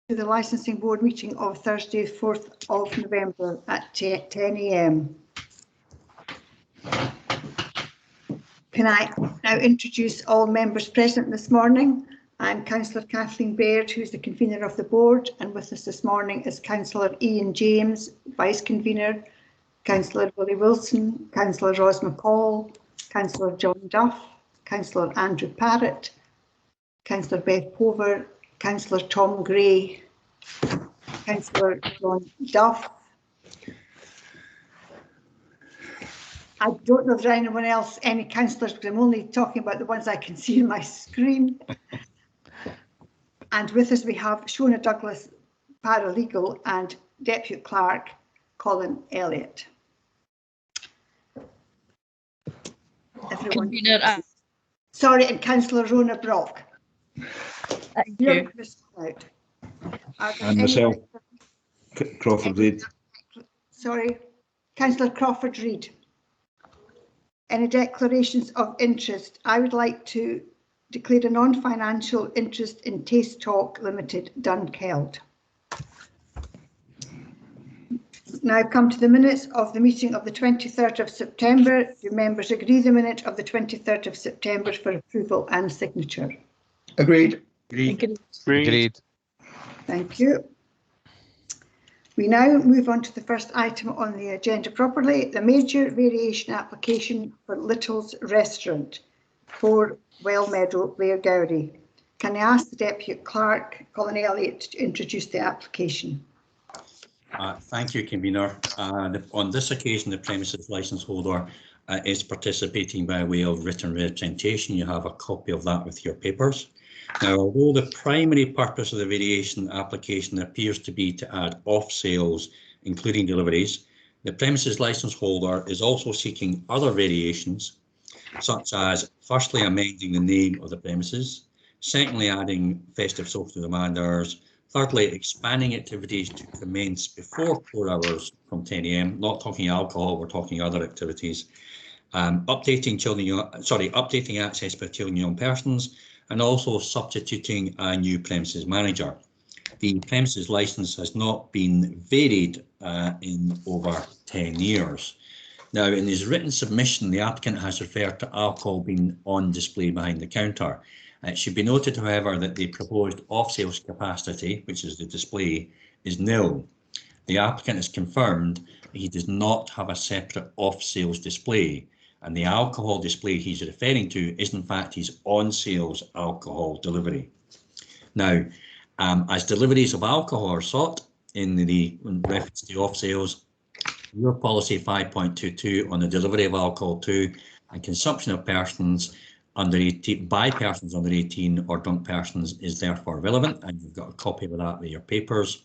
to the Licensing Board meeting of Thursday, 4th of November at 10 AM. Can I now introduce all members present this morning? I'm Councillor Kathleen Baird, who's the convener of the board, and with us this morning is Councillor Ian James, Vice Convener, Councillor Willie Wilson, Councillor Ros McCall, Councillor John Duff, Councillor Andrew Parrott, Councillor Beth Pover, Councillor Tom Gray, Councillor John Duff. I don't know if there's anyone else, any councillors, because I'm only talking about the ones I can see on my screen. And with us we have Shona Douglas, paralegal, and Deputy Clerk Colin Elliott. Everyone. Convener, sorry, and Councillor Rona Brock. Thank you. And myself, Crawford Reid. Sorry, Councillor Crawford Reid. Any declarations of interest? I would like to declare a non-financial interest in Taste Talk Limited, Dunkeld. Now come to the minutes of the meeting of the 23rd of September. Do members agree the minute of the 23rd of September for approval and signature? Agreed. Agreed. Thank you. We now move on to the first item on the agenda properly, the major variation application for Little's Restaurant, 4 Well Meadow, Blairgowrie. Can I ask the Deputy Clerk, Colin Elliott, to introduce the application? Thank you, Convener. On this occasion, the premises licence holder is participating by way of written representation. You have a copy of that with your papers. Now, although the primary purpose of the variation application appears to be to add off sales, including deliveries, the premises licence holder is also seeking other variations, such as firstly amending the name of the premises, secondly adding festive social demand hours, thirdly expanding activities to commence before 4 hours from 10 AM, not talking alcohol, we're talking other activities, updating access for children and young persons, and also substituting a new premises manager. The premises licence has not been varied in over 10 years. Now, in his written submission, the applicant has referred to alcohol being on display behind the counter. It should be noted, however, that the proposed off-sales capacity, which is the display, is nil. The applicant has confirmed that he does not have a separate off-sales display, and the alcohol display he's referring to is in fact his on-sales alcohol delivery. Now, as deliveries of alcohol are sought in reference to off-sales, your policy 5.22 on the delivery of alcohol to and consumption of persons under 18 by persons under 18 or drunk persons is therefore relevant, and you've got a copy of that with your papers.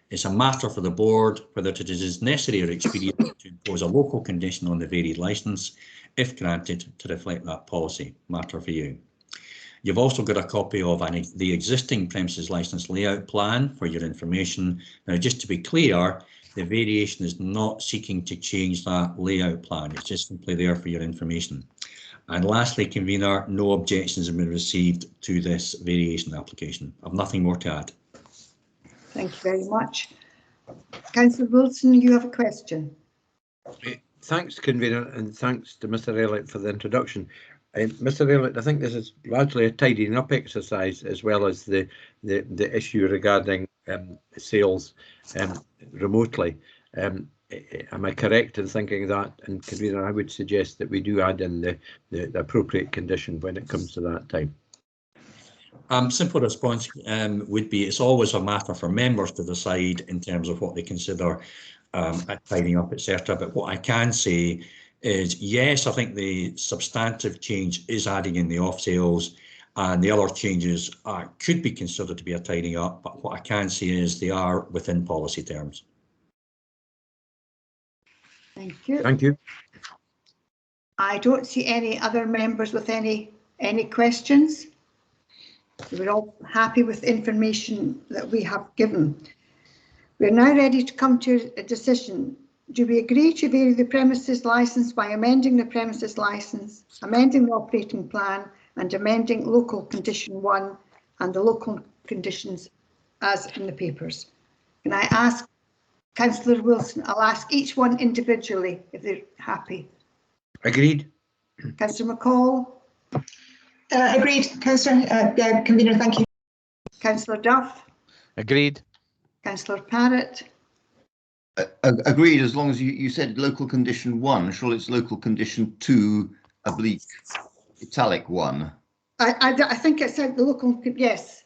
It's a matter for the board whether it is necessary or expedient to impose a local condition on the varied licence, if granted, to reflect that policy. Matter for you. You've also got a copy of the existing premises licence layout plan for your information. Now, just to be clear, the variation is not seeking to change that layout plan. It's just simply there for your information. And lastly, Convener, no objections have been received to this variation application. I've nothing more to add. Thank you very much. Councillor Wilson, you have a question. Thanks, Convener, and thanks to Mr. Elliott for the introduction. Mr. Elliott, I think this is largely a tidying up exercise, as well as the issue regarding sales remotely. Am I correct in thinking that? And Convener, I would suggest that we do add in the appropriate condition when it comes to that time. Simple response would be it's always a matter for members to decide in terms of what they consider tidying up, etc. But what I can say is, yes, I think the substantive change is adding in the off sales, and the other changes could be considered to be a tidying up. But what I can say is they are within policy terms. Thank you. Thank you. I don't see any other members with any questions. We're all happy with the information that we have given. We're now ready to come to a decision. Do we agree to vary the premises licence by amending the premises licence, amending the operating plan, and amending local condition 1 and the local conditions as in the papers. Can I ask Councillor Wilson? I'll ask each one individually if they're happy. Agreed. Councillor McCall. Agreed, Councillor. Convener, thank you. Councillor Duff. Agreed. Councillor Parrott. Agreed, as long as you said local condition 1, surely it's local condition 2 oblique italic 1. I think it said the local, yes.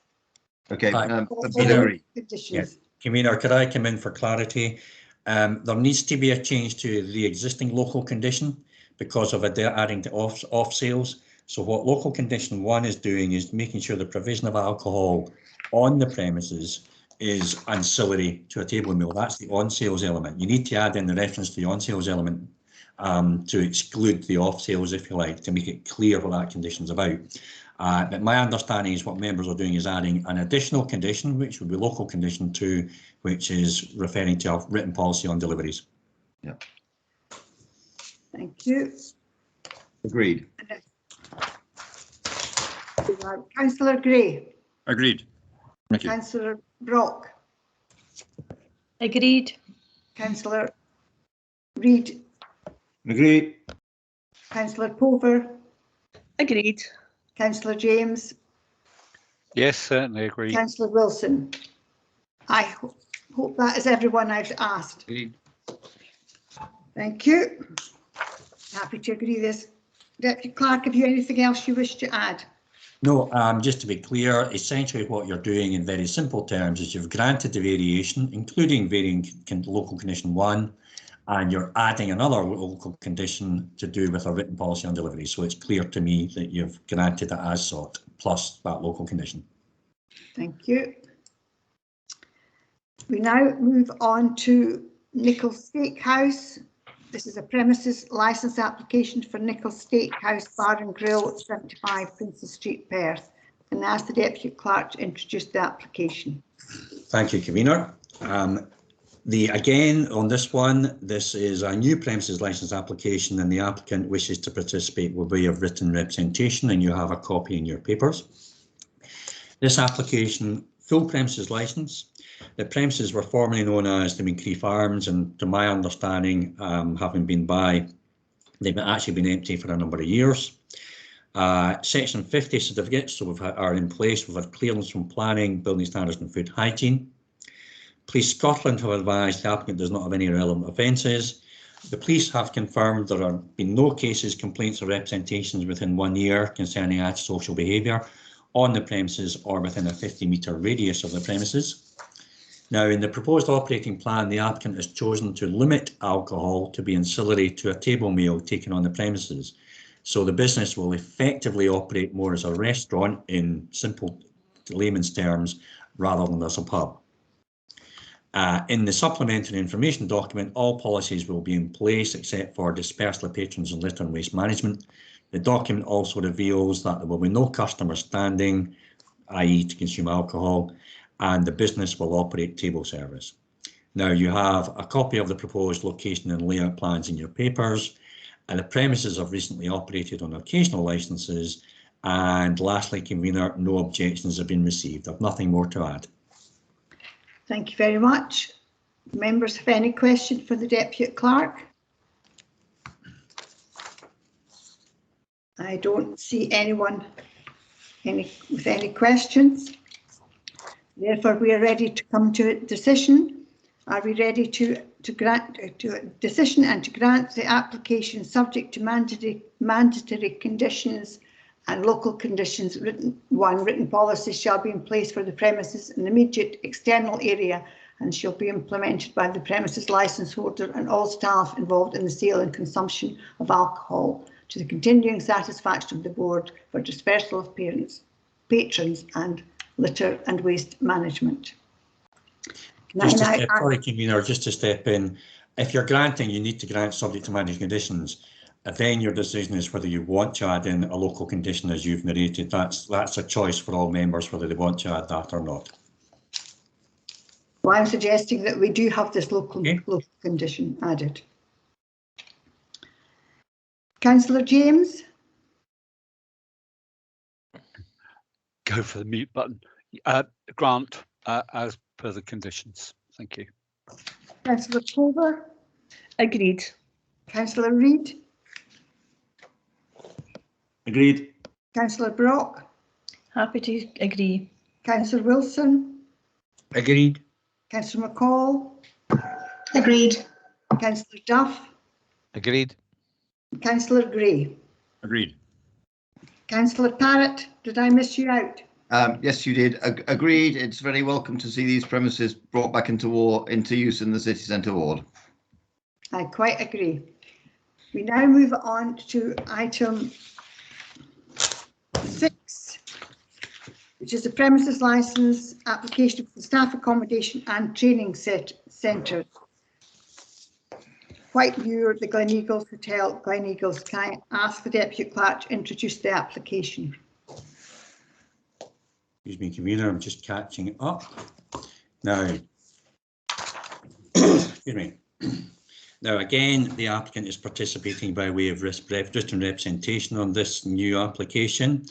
Okay, Convener, conditions. Convener, could I come in for clarity? There needs to be a change to the existing local condition because of adding to off sales. So what local condition 1 is doing is making sure the provision of alcohol on the premises is ancillary to a table meal. That's the on sales element. You need to add in the reference to the on sales element to exclude the off sales, if you like, to make it clear what that condition is about. But my understanding is what members are doing is adding an additional condition, which would be local condition 2, which is referring to a written policy on deliveries. Yeah. Thank you. Agreed. Councillor Gray. Agreed. Thank you. Councillor Brock. Agreed. Councillor Reid. Agreed. Councillor Pover. Agreed. Councillor James. Yes, certainly agreed. Councillor Wilson. I hope that is everyone I've asked. Agreed. Thank you. Happy to agree this. Deputy Clerk, have you anything else you wish to add? No, just to be clear, essentially what you're doing in very simple terms is you've granted the variation, including varying local condition 1, and you're adding another local condition to do with a written policy on delivery. So it's clear to me that you've granted it as sought, plus that local condition. Thank you. We now move on to Nichols Steakhouse. This is a premises licence application for Nichols Steakhouse Bar and Grill, 75 Princess Street, Perth. And I ask the Deputy Clerk to introduce the application. Thank you, Convener. Again, on this one, this is a new premises licence application and the applicant wishes to participate by way of written representation, and you have a copy in your papers. This application, full premises licence. The premises were formerly known as the Mincree Farms, and to my understanding, having been by, they've actually been empty for a number of years. Section 50 certificates are in place. We've had clearance from planning, building standards and food hygiene. Police Scotland have advised the applicant does not have any relevant offences. The police have confirmed there have been no cases, complaints or representations within 1 year concerning antisocial behaviour on the premises or within a 50-metre radius of the premises. Now, in the proposed operating plan, the applicant has chosen to limit alcohol to be ancillary to a table meal taken on the premises. So the business will effectively operate more as a restaurant in simple layman's terms rather than as a pub. In the supplementary information document, all policies will be in place except for dispersal of patrons and litter and waste management. The document also reveals that there will be no customer standing, i.e. to consume alcohol, and the business will operate table service. Now you have a copy of the proposed location and layout plans in your papers, and the premises have recently operated on occasional licences, and lastly, Convener, no objections have been received. I've nothing more to add. Thank you very much. Members have any question for the Deputy Clerk? I don't see anyone with any questions. Therefore, we are ready to come to a decision. Are we ready to grant a decision and to grant the application subject to mandatory conditions and local conditions? Written policy shall be in place for the premises and immediate external area and shall be implemented by the premises licence holder and all staff involved in the sale and consumption of alcohol to the continuing satisfaction of the board for dispersal of patrons and litter and waste management. Sorry, Convener, just to step in. If you're granting, you need to grant subject to mandatory conditions. Then your decision is whether you want to add in a local condition as you've narrated. That's a choice for all members whether they want to add that or not. Well, I'm suggesting that we do have this local condition added. Councillor James. Go for the mute button. Grant. As per the conditions. Thank you. Councillor Pulver, Agreed. Councillor Reid, Agreed. Councillor Brock, Happy to agree. Councillor Wilson, Agreed. Councillor McCall, Agreed. Councillor Duff, Agreed. Councillor Gray. Agreed. Councillor Parrott, did I miss you out? Yes, you did. Agreed. It's very welcome to see these premises brought back into use in the city centre ward. I quite agree. We now move on to item 6, which is the premises licence application for staff accommodation and training centre. Quite new at the Gleneagles Hotel, Gleneagles. Can I ask the Deputy Clerk to introduce the application? Excuse me, convener, I'm just catching up. Now, excuse me. Now, again, the applicant is participating by way of written representation on this new application.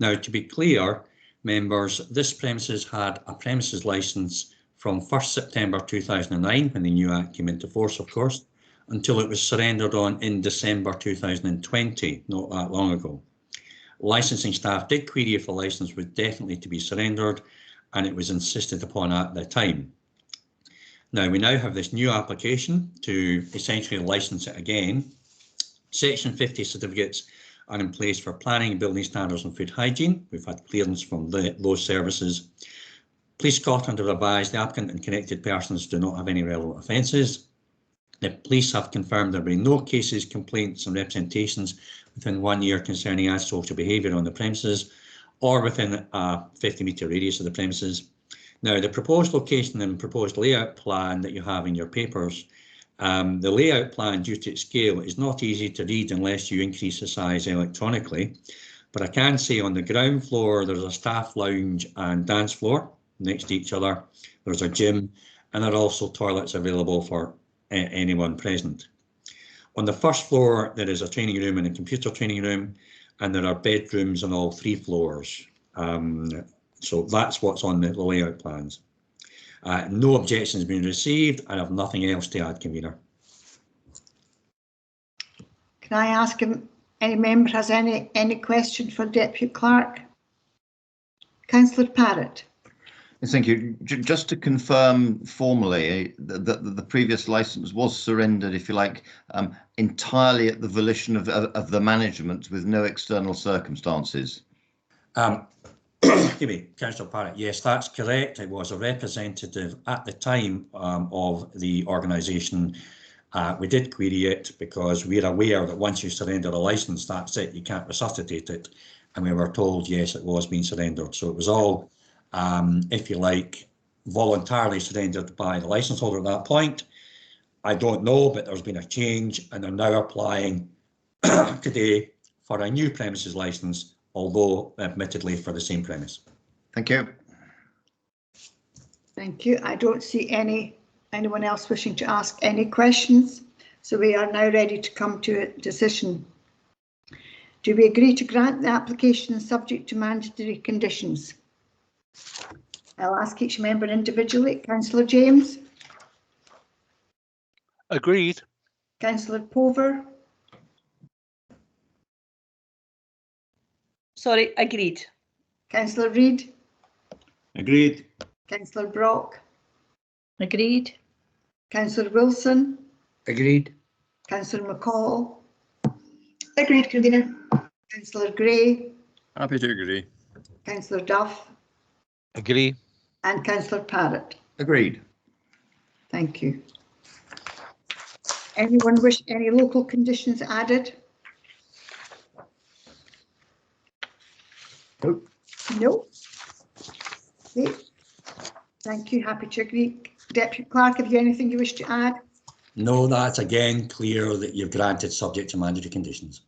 Now, to be clear, members, this premises had a premises licence from 1st September 2009, when the new Act came into force, of course, until it was surrendered on in December 2020, not that long ago. Licensing staff did query if the licence was definitely to be surrendered, and it was insisted upon at the time. Now, we now have this new application to essentially license it again. Section 50 certificates are in place for planning, building standards and food hygiene. We've had clearance from those services. Police Scotland have advised the applicant and connected persons do not have any relevant offences. The police have confirmed there will be no cases, complaints and representations within 1 year concerning antisocial behaviour on the premises or within a 50-metre radius of the premises. Now, the proposed location and proposed layout plan that you have in your papers, the layout plan, due to its scale, is not easy to read unless you increase the size electronically. But I can say on the ground floor, there's a staff lounge and dance floor next to each other. There's a gym, and there are also toilets available for anyone present. On the first floor, there is a training room and a computer training room, and there are bedrooms on all 3 floors. So that's what's on the layout plans. No objections have been received. I have nothing else to add, convener. Can I ask him, any member has any question for Deputy Clerk? Councillor Parrott. Thank you. Just to confirm formally, the previous licence was surrendered, if you like, entirely at the volition of the management with no external circumstances. Excuse me, Councillor Parrott, yes, that's correct. It was a representative at the time of the organisation. We did query it because we're aware that once you surrender a licence, that's it, you can't resuscitate it. And we were told, yes, it was being surrendered. So it was all, if you like, voluntarily surrendered by the licence holder at that point. I don't know, but there's been a change and they're now applying today for a new premises licence, although admittedly for the same premise. Thank you. Thank you. I don't see anyone else wishing to ask any questions, so we are now ready to come to a decision. Do we agree to grant the application subject to mandatory conditions? I'll ask each member individually. Councillor James. Agreed. Councillor Pulver. Sorry, agreed. Councillor Reid. Agreed. Councillor Brock. Agreed. Councillor Wilson. Agreed. Councillor McCall. Agreed, convener. Councillor Gray. Happy to agree. Councillor Duff. Agree. And Councillor Parrott. Agreed. Thank you. Anyone wish any local conditions added? Nope. No. Okay. Thank you. Happy to agree. Deputy Clerk, have you anything you wish to add? No, that's again clear that you've granted subject to mandatory conditions.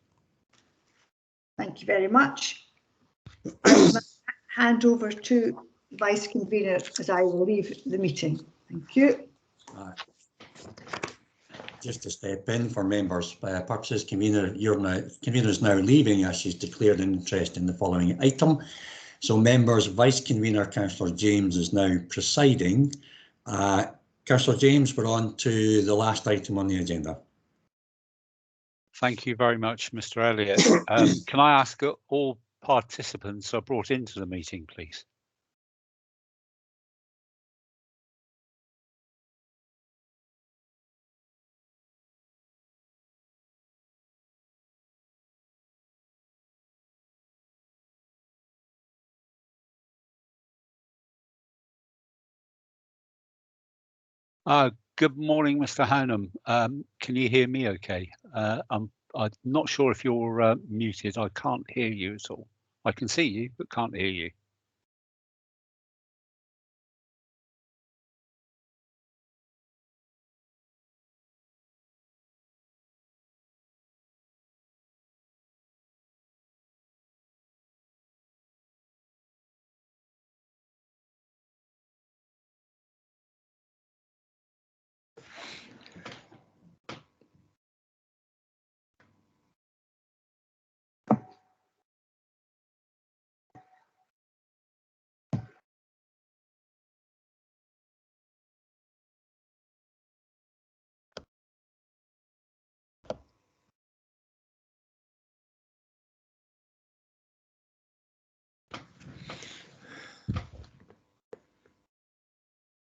Thank you very much. I will now hand over to Vice Convener as I will leave the meeting. Thank you. Just to step in for members' purposes, convener is now leaving as she's declared an interest in the following item. So members, Vice Convener Councillor James is now presiding. Councillor James, we're on to the last item on the agenda. Thank you very much, Mr. Elliott. Can I ask that all participants are brought into the meeting, please? Good morning, Mr. Hanham. Can you hear me okay? I'm not sure if you're muted. I can't hear you at all. I can see you, but can't hear you.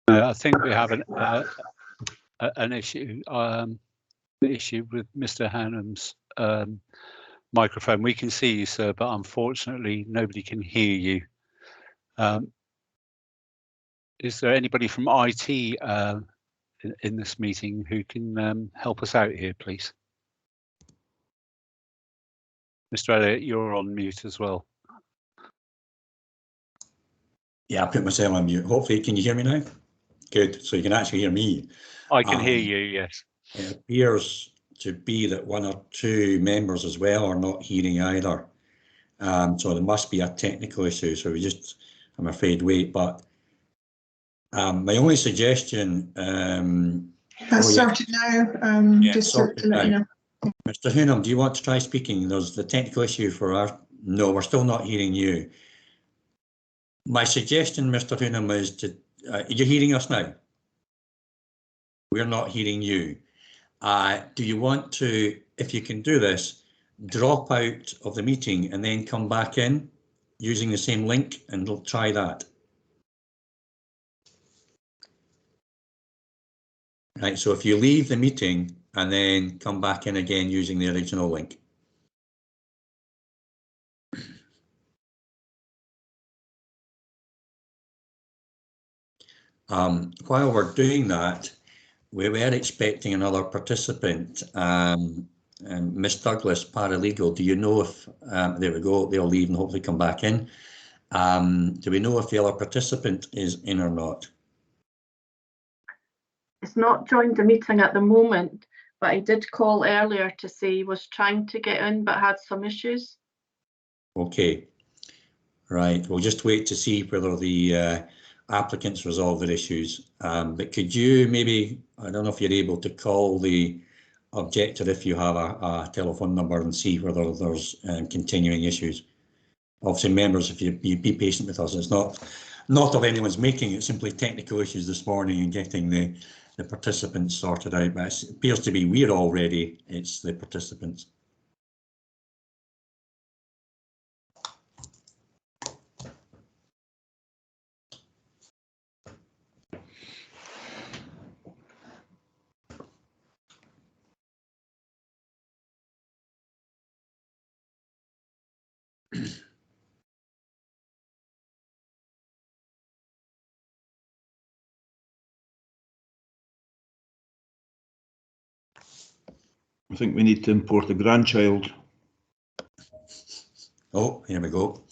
I think we have an issue with Mr. Hanham's microphone. We can see you, sir, but unfortunately nobody can hear you. Is there anybody from IT in this meeting who can help us out here, please? Mr. Elliott, you're on mute as well. Yeah, I put myself on mute. Hopefully, can you hear me now? Good, so you can actually hear me. I can hear you, yes. It appears to be that one or two members as well are not hearing either. So there must be a technical issue, so we just, I'm afraid, wait. But my only suggestion... That's sorted now, just to let you know. Mr. Hanham, do you want to try speaking? There's the technical issue for our... No, we're still not hearing you. My suggestion, Mr. Hanham, is to... you're hearing us now? We're not hearing you. Do you want to, if you can do this, drop out of the meeting and then come back in using the same link, and we'll try that. Right, so if you leave the meeting and then come back in again using the original link. While we're doing that, we were expecting another participant, Miss Douglas, paralegal. Do you know if, there we go, they'll leave and hopefully come back in. Do we know if the other participant is in or not? It's not joined the meeting at the moment, but he did call earlier to say he was trying to get in but had some issues. Okay, right, we'll just wait to see whether the applicants resolve their issues. But could you maybe, I don't know if you're able to call the objector if you have a telephone number and see whether there's continuing issues. Obviously, members, if you be patient with us, it's not of anyone's making, it's simply technical issues this morning and getting the participants sorted out. But it appears to be we're all ready, it's the participants. I think we need to import a grandchild. Oh, here we go.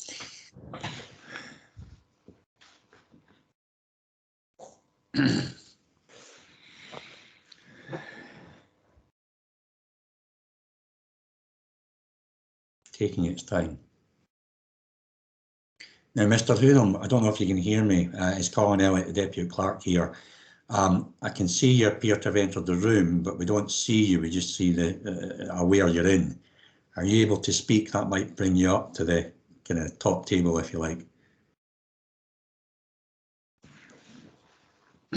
Taking its time. Now, Mr. Hanham, I don't know if you can hear me. It's Colin Elliott, the Deputy Clerk here. I can see you appear to have entered the room, but we don't see you. We just see where you're in. Are you able to speak? That might bring you up to the kind of top table, if you like. The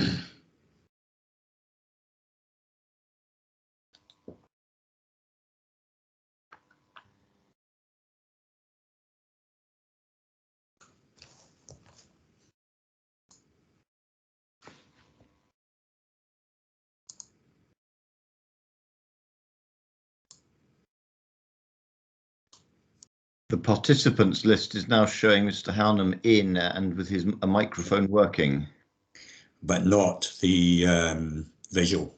participants list is now showing Mr. Hownham in and with his microphone working, but not the visual.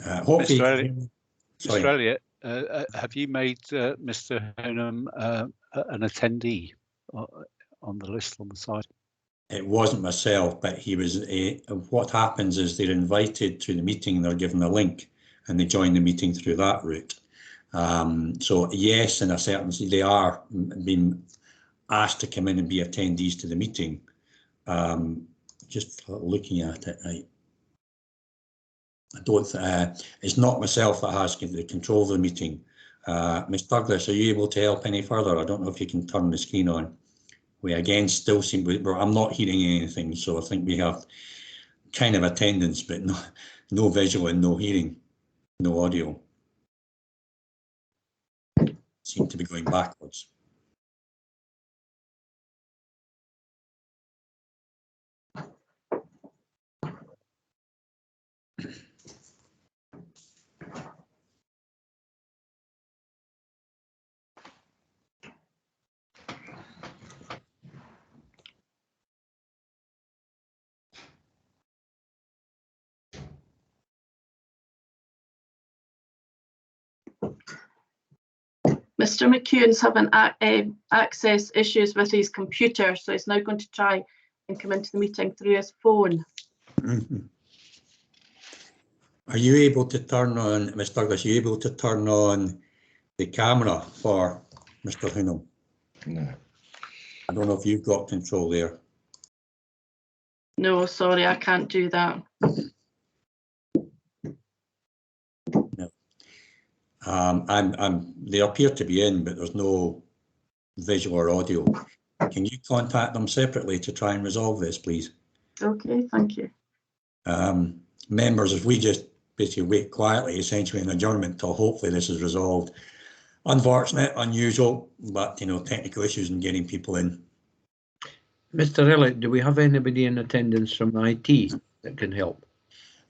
Mr. Elliott, have you made Mr. Hownham an attendee on the list on the side? It wasn't myself, but he was. What happens is they're invited to the meeting, they're given a link, and they join the meeting through that route. So yes, in a certain sense, they are being asked to come in and be attendees to the meeting. Just looking at it, I don't. It's not myself that has the control of the meeting. Ms. Douglas, are you able to help any further? I don't know if you can turn the screen on. We again still seem, I'm not hearing anything, so I think we have kind of attendance, but no visual and no hearing, no audio. Seem to be going backwards. Mr. McEwan's having access issues with his computer, so he's now going to try and come into the meeting through his phone. Are you able to turn on, Ms. Douglas, are you able to turn on the camera for Mr. Hownham? No. I don't know if you've got control there. No, sorry, I can't do that. No. They appear to be in, but there's no visual or audio. Can you contact them separately to try and resolve this, please? Okay, thank you. Members, if we just basically wait quietly, essentially an adjournment till hopefully this is resolved. Unfortunate, unusual, but technical issues in getting people in. Mr. Elliott, do we have anybody in attendance from IT that can help?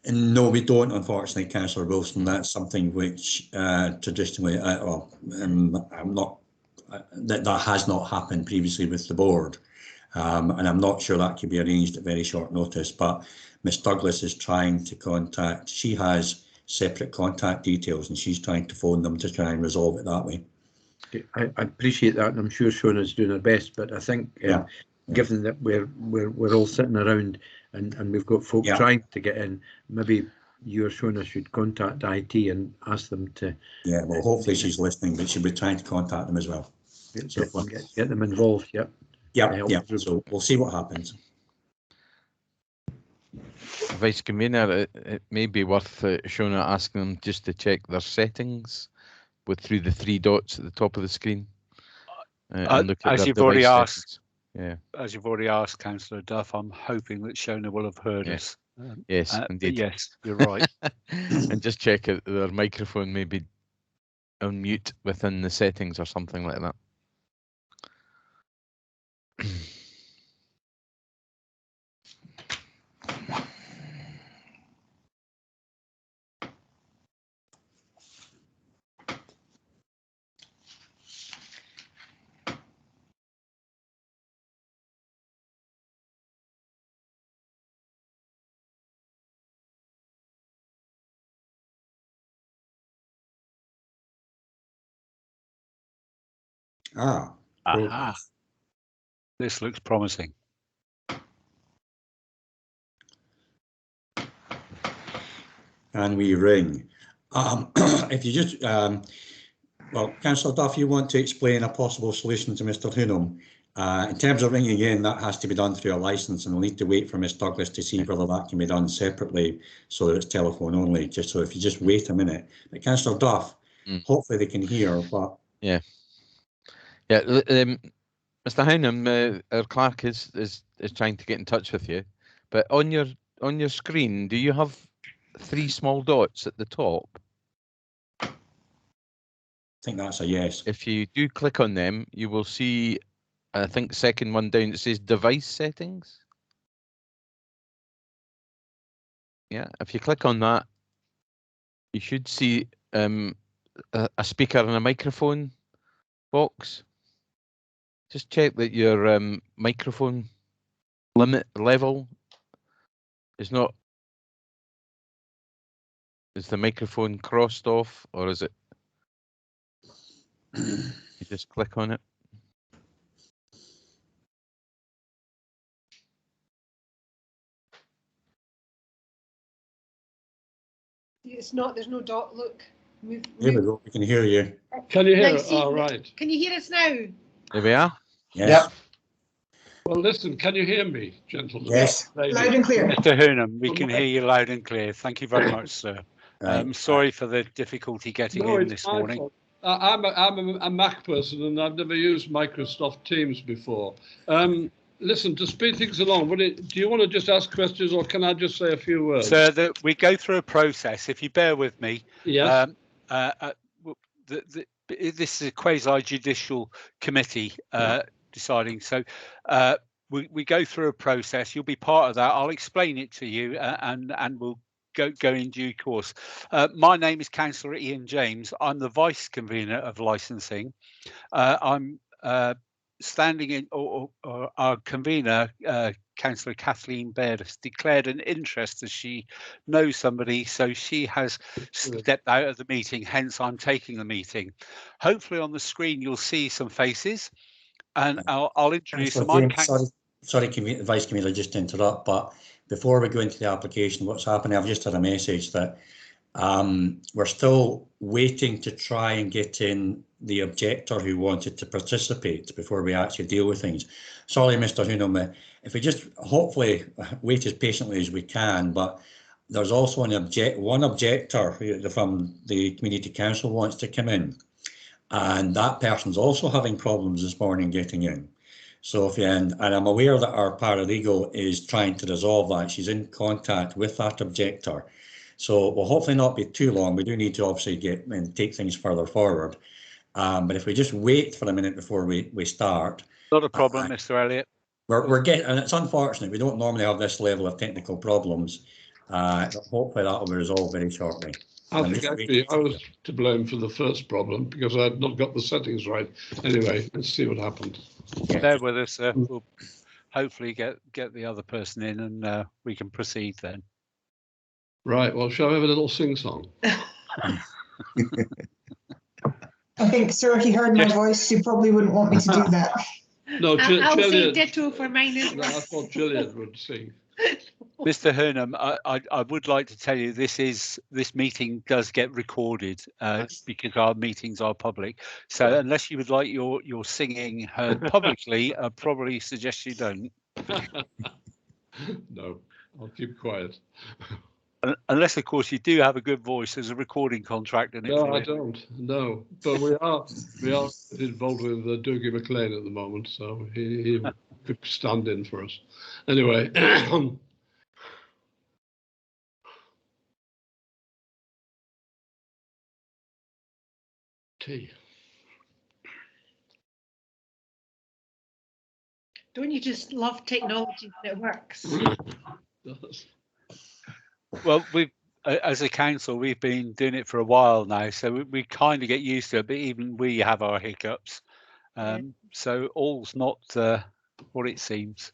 No, we don't, unfortunately, Councillor Wilson. That's something which traditionally, that has not happened previously with the board, and I'm not sure that could be arranged at very short notice. But Ms. Douglas is trying to contact. She has separate contact details, and she's trying to phone them to try and resolve it that way. I appreciate that, and I'm sure Shona's doing her best. But I think, given that we're all sitting around and we've got folk trying to get in, maybe you or Shona should contact IT and ask them to. Yeah, well, hopefully she's listening, but she'll be trying to contact them as well. So get them involved. Yep. Yeah. So we'll see what happens. Vice Convener, it may be worth Shona asking them just to check their settings through the 3 dots at the top of the screen. And look at as their you've already device asked, settings. as you've already asked, Councillor Duff, I'm hoping that Shona will have heard us. Yes, indeed. Yes, you're right. And just check that their microphone may be on mute within the settings or something like that. Aha. This looks promising. And we ring. If you just, well, Councillor Duff, you want to explain a possible solution to Mr. Hownham. In terms of ringing again, that has to be done through a licence, and we'll need to wait for Ms. Douglas to see whether that can be done separately so that it's telephone only. Just so if you just wait a minute. But Councillor Duff, hopefully they can hear, but Yeah. Yeah. Mr. Hynham, our clerk is trying to get in touch with you, but on your screen, do you have 3 small dots at the top? I think that's a yes. If you do click on them, you will see, I think, second one down, it says device settings. Yeah, if you click on that, you should see a speaker and a microphone box. Just check that your microphone limit level is not. Is the microphone crossed off, or is it? You just click on it. It's not, there's no dot, look. Here we go, we can hear you. Can you hear Nice it? All right. Can you hear us now? There we are. Yes. Yep. Well, listen, can you hear me, gentlemen? Yes. Ladies? Loud and clear. Mr. Hynham, we can hear you loud and clear. Thank you very much, sir. Right. Sorry for the difficulty getting No, in it's this my morning. fault. I'm a Mac person and I've never used Microsoft Teams before. Listen, to speed things along, do you want to just ask questions or can I just say a few words? So that we go through a process. If you bear with me, Yes. This is a quasi-judicial committee deciding. So we go through a process. You'll be part of that. I'll explain it to you, and we'll go in due course. My name is Councillor Ian James. I'm the vice convener of licensing. I'm standing in, or our convener, Councillor Kathleen Baird, has declared an interest as she knows somebody, so she has stepped out of the meeting, hence I'm taking the meeting. Hopefully on the screen you'll see some faces, and I'll introduce them. Sorry, Vice Convener, just to interrupt, but before we go into the application, what's happening, I've just had a message that we're still waiting to try and get in the objector who wanted to participate before we actually deal with things. Sorry, Mr. Hynham, if we just hopefully wait as patiently as we can, but there's also one objector who, from the Community Council, wants to come in, and that person's also having problems this morning getting in. So if you, and I'm aware that our paralegal is trying to resolve that. She's in contact with that objector. So we'll hopefully not be too long. We do need to obviously get and take things further forward. But if we just wait for a minute before we start. Not a problem, Mr. Elliott. We're getting, and it's unfortunate, we don't normally have this level of technical problems. But hopefully that will be resolved very shortly. I think actually I was to blame for the first problem because I had not got the settings right. Anyway, let's see what happened. Yeah. Bear with us, sir. We'll hopefully get the other person in, and we can proceed then. Right, well, shall we have a little sing-song? I think, sir, if you heard my voice, you probably wouldn't want me to do that. No, I'll say ditto for mine as well. I thought Gillian would sing. Mr. Hynham, I would like to tell you this meeting does get recorded because our meetings are public. So unless you would like your singing heard publicly, I probably suggest you don't. No, I'll keep quiet. Unless, of course, you do have a good voice. There's a recording contract in it. No, I don't. No, but we are involved with Dougie McLean at the moment, so he could stand in for us. Anyway. Tea. Don't you just love technology when it works? Well, as a council, we've been doing it for a while now, so we kind of get used to it, but even we have our hiccups. So all's not what it seems.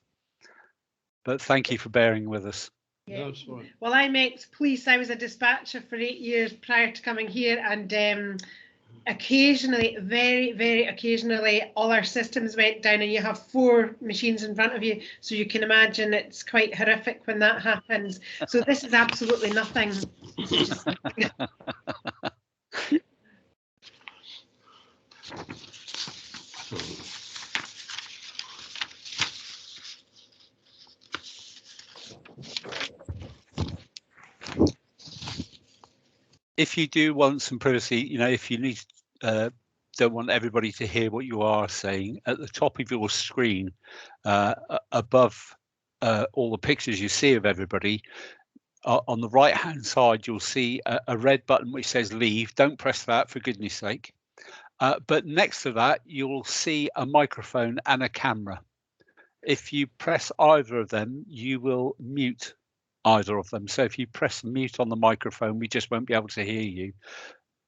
But thank you for bearing with us. Yeah. No, sorry. Well, I'm ex-police. I was a dispatcher for 8 years prior to coming here, and occasionally, very, very occasionally, all our systems went down and you have 4 machines in front of you. So you can imagine it's quite horrific when that happens. So this is absolutely nothing. If you do want some privacy, if you need don't want everybody to hear what you are saying. At the top of your screen, above all the pictures you see of everybody, on the right hand side you'll see a red button which says leave. Don't press that, for goodness sake. But next to that you'll see a microphone and a camera. If you press either of them, you will mute either of them. So if you press mute on the microphone, we just won't be able to hear you.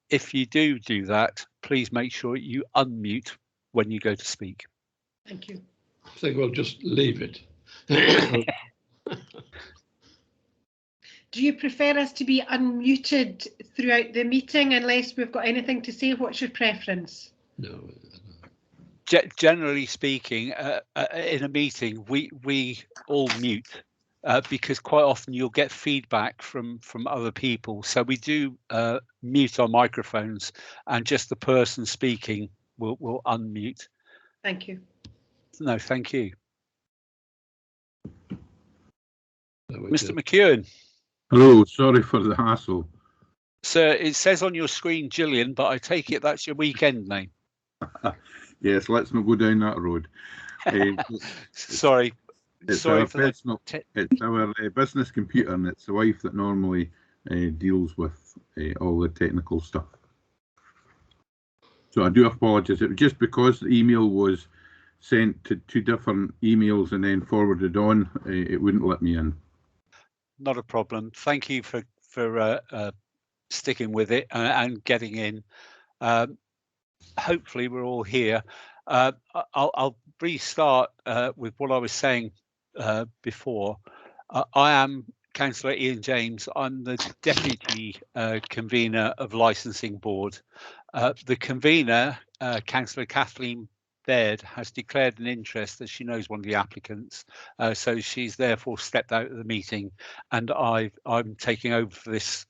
If you do that, please make sure you unmute when you go to speak. Thank you. I think we'll just leave it. Do you prefer us to be unmuted throughout the meeting unless we've got anything to say? What's your preference? No. Generally speaking, in a meeting, we all mute because quite often you'll get feedback from other people. So we do mute our microphones, and just the person speaking will unmute. Thank you. No, thank you. Mr. McEwen. Hello, sorry for the hassle. Sir, it says on your screen Gillian, but I take it that's your weekend name. Yes, let's not go down that road. Sorry. It's our business computer, and it's the wife that normally deals with all the technical stuff. So I do apologise. It was just because the email was sent to 2 different emails and then forwarded on, it wouldn't let me in. Not a problem. Thank you for sticking with it and getting in. Hopefully we're all here. I'll restart with what I was saying before. I am Councillor Ian James. I'm the Deputy Convener of Licensing Board. The Convener, Councillor Kathleen Baird, has declared an interest that she knows one of the applicants, so she's therefore stepped out of the meeting, and I'm taking over for this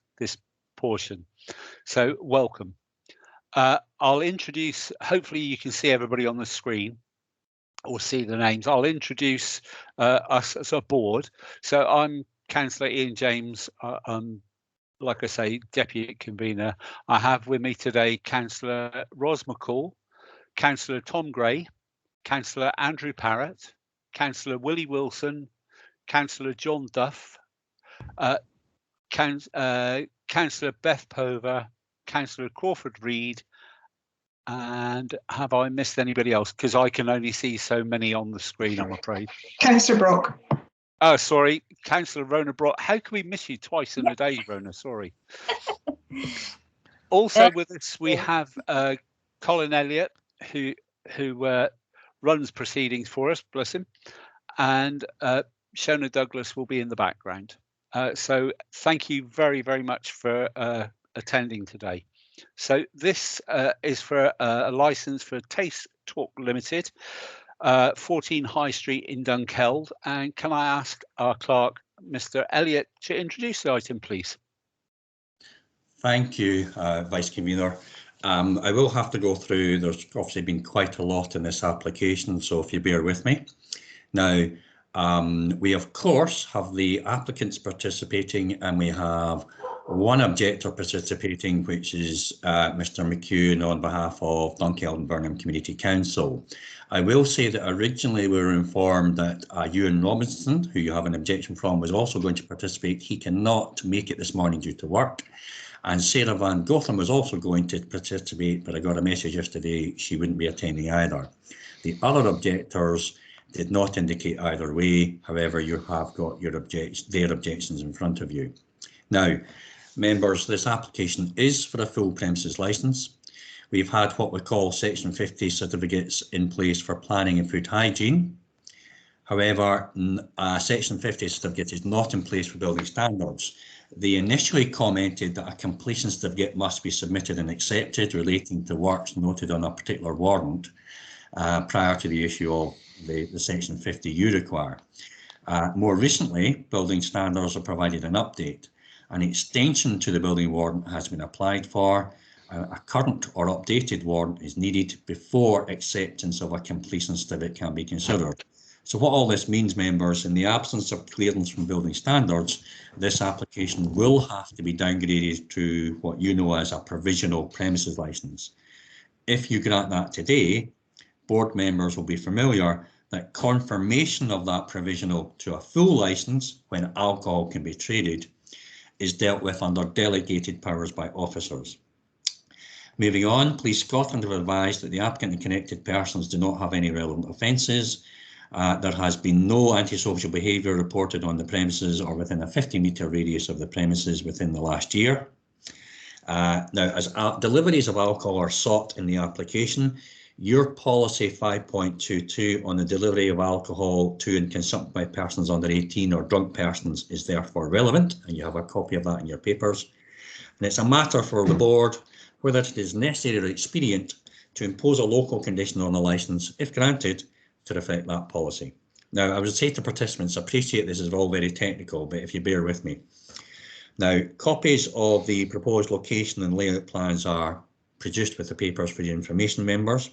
portion. So welcome. I'll introduce, hopefully you can see everybody on the screen or see the names. I'll introduce us as a board. So I'm Councillor Ian James. I'm, like I say, Deputy Convener. I have with me today Councillor Ros McCall, Councillor Tom Gray, Councillor Andrew Parrott, Councillor Willie Wilson, Councillor John Duff, Councillor Beth Pover, Councillor Crawford Reid, and have I missed anybody else? Because I can only see so many on the screen, I'm afraid. Councillor Brock. Oh, sorry, Councillor Rona Brock. How can we miss you twice in a day, Rona? Sorry. Also with us, we have Colin Elliott, who runs proceedings for us, bless him, and Shona Douglas will be in the background. So thank you very, very much for attending today. So this is for a licence for Taste Talk Limited, 14 High Street in Dunkeld. And can I ask our clerk, Mr. Elliott, to introduce the item, please? Thank you, Vice Convener. I will have to go through, there's obviously been quite a lot in this application, so if you bear with me. Now, we of course have the applicants participating, and we have one objector participating, which is Mr. McEwen on behalf of Dunkeld and Burnham Community Council. I will say that originally we were informed that Ewan Robinson, who you have an objection from, was also going to participate. He cannot make it this morning due to work. And Sarah Van Gotham was also going to participate, but I got a message yesterday she wouldn't be attending either. The other objectors did not indicate either way. However, you have got their objections in front of you. Now, members, this application is for a full premises licence. We've had what we call Section 50 certificates in place for planning and food hygiene. However, Section 50 certificate is not in place for building standards. They initially commented that a completion certificate must be submitted and accepted relating to works noted on a particular warrant prior to the issue of the Section 50 you require. More recently, building standards have provided an update. An extension to the building warrant has been applied for. A current or updated warrant is needed before acceptance of a completion certificate can be considered. So what all this means, members, in the absence of clearance from building standards, this application will have to be downgraded to what you know as a provisional premises licence. If you grant that today, board members will be familiar that confirmation of that provisional to a full licence when alcohol can be traded is dealt with under delegated powers by officers. Moving on, Police Scotland have advised that the applicant and connected persons do not have any relevant offences. There has been no antisocial behaviour reported on the premises or within a 50-metre radius of the premises within the last year. Now, as deliveries of alcohol are sought in the application, your policy 5.22 on the delivery of alcohol to and consumed by persons under 18 or drunk persons is therefore relevant, and you have a copy of that in your papers. And it's a matter for the board whether it is necessary or expedient to impose a local condition on the licence, if granted, to reflect that policy. Now, I would say to participants, I appreciate this is all very technical, but if you bear with me. Now, copies of the proposed location and layout plans are produced with the papers for your information members.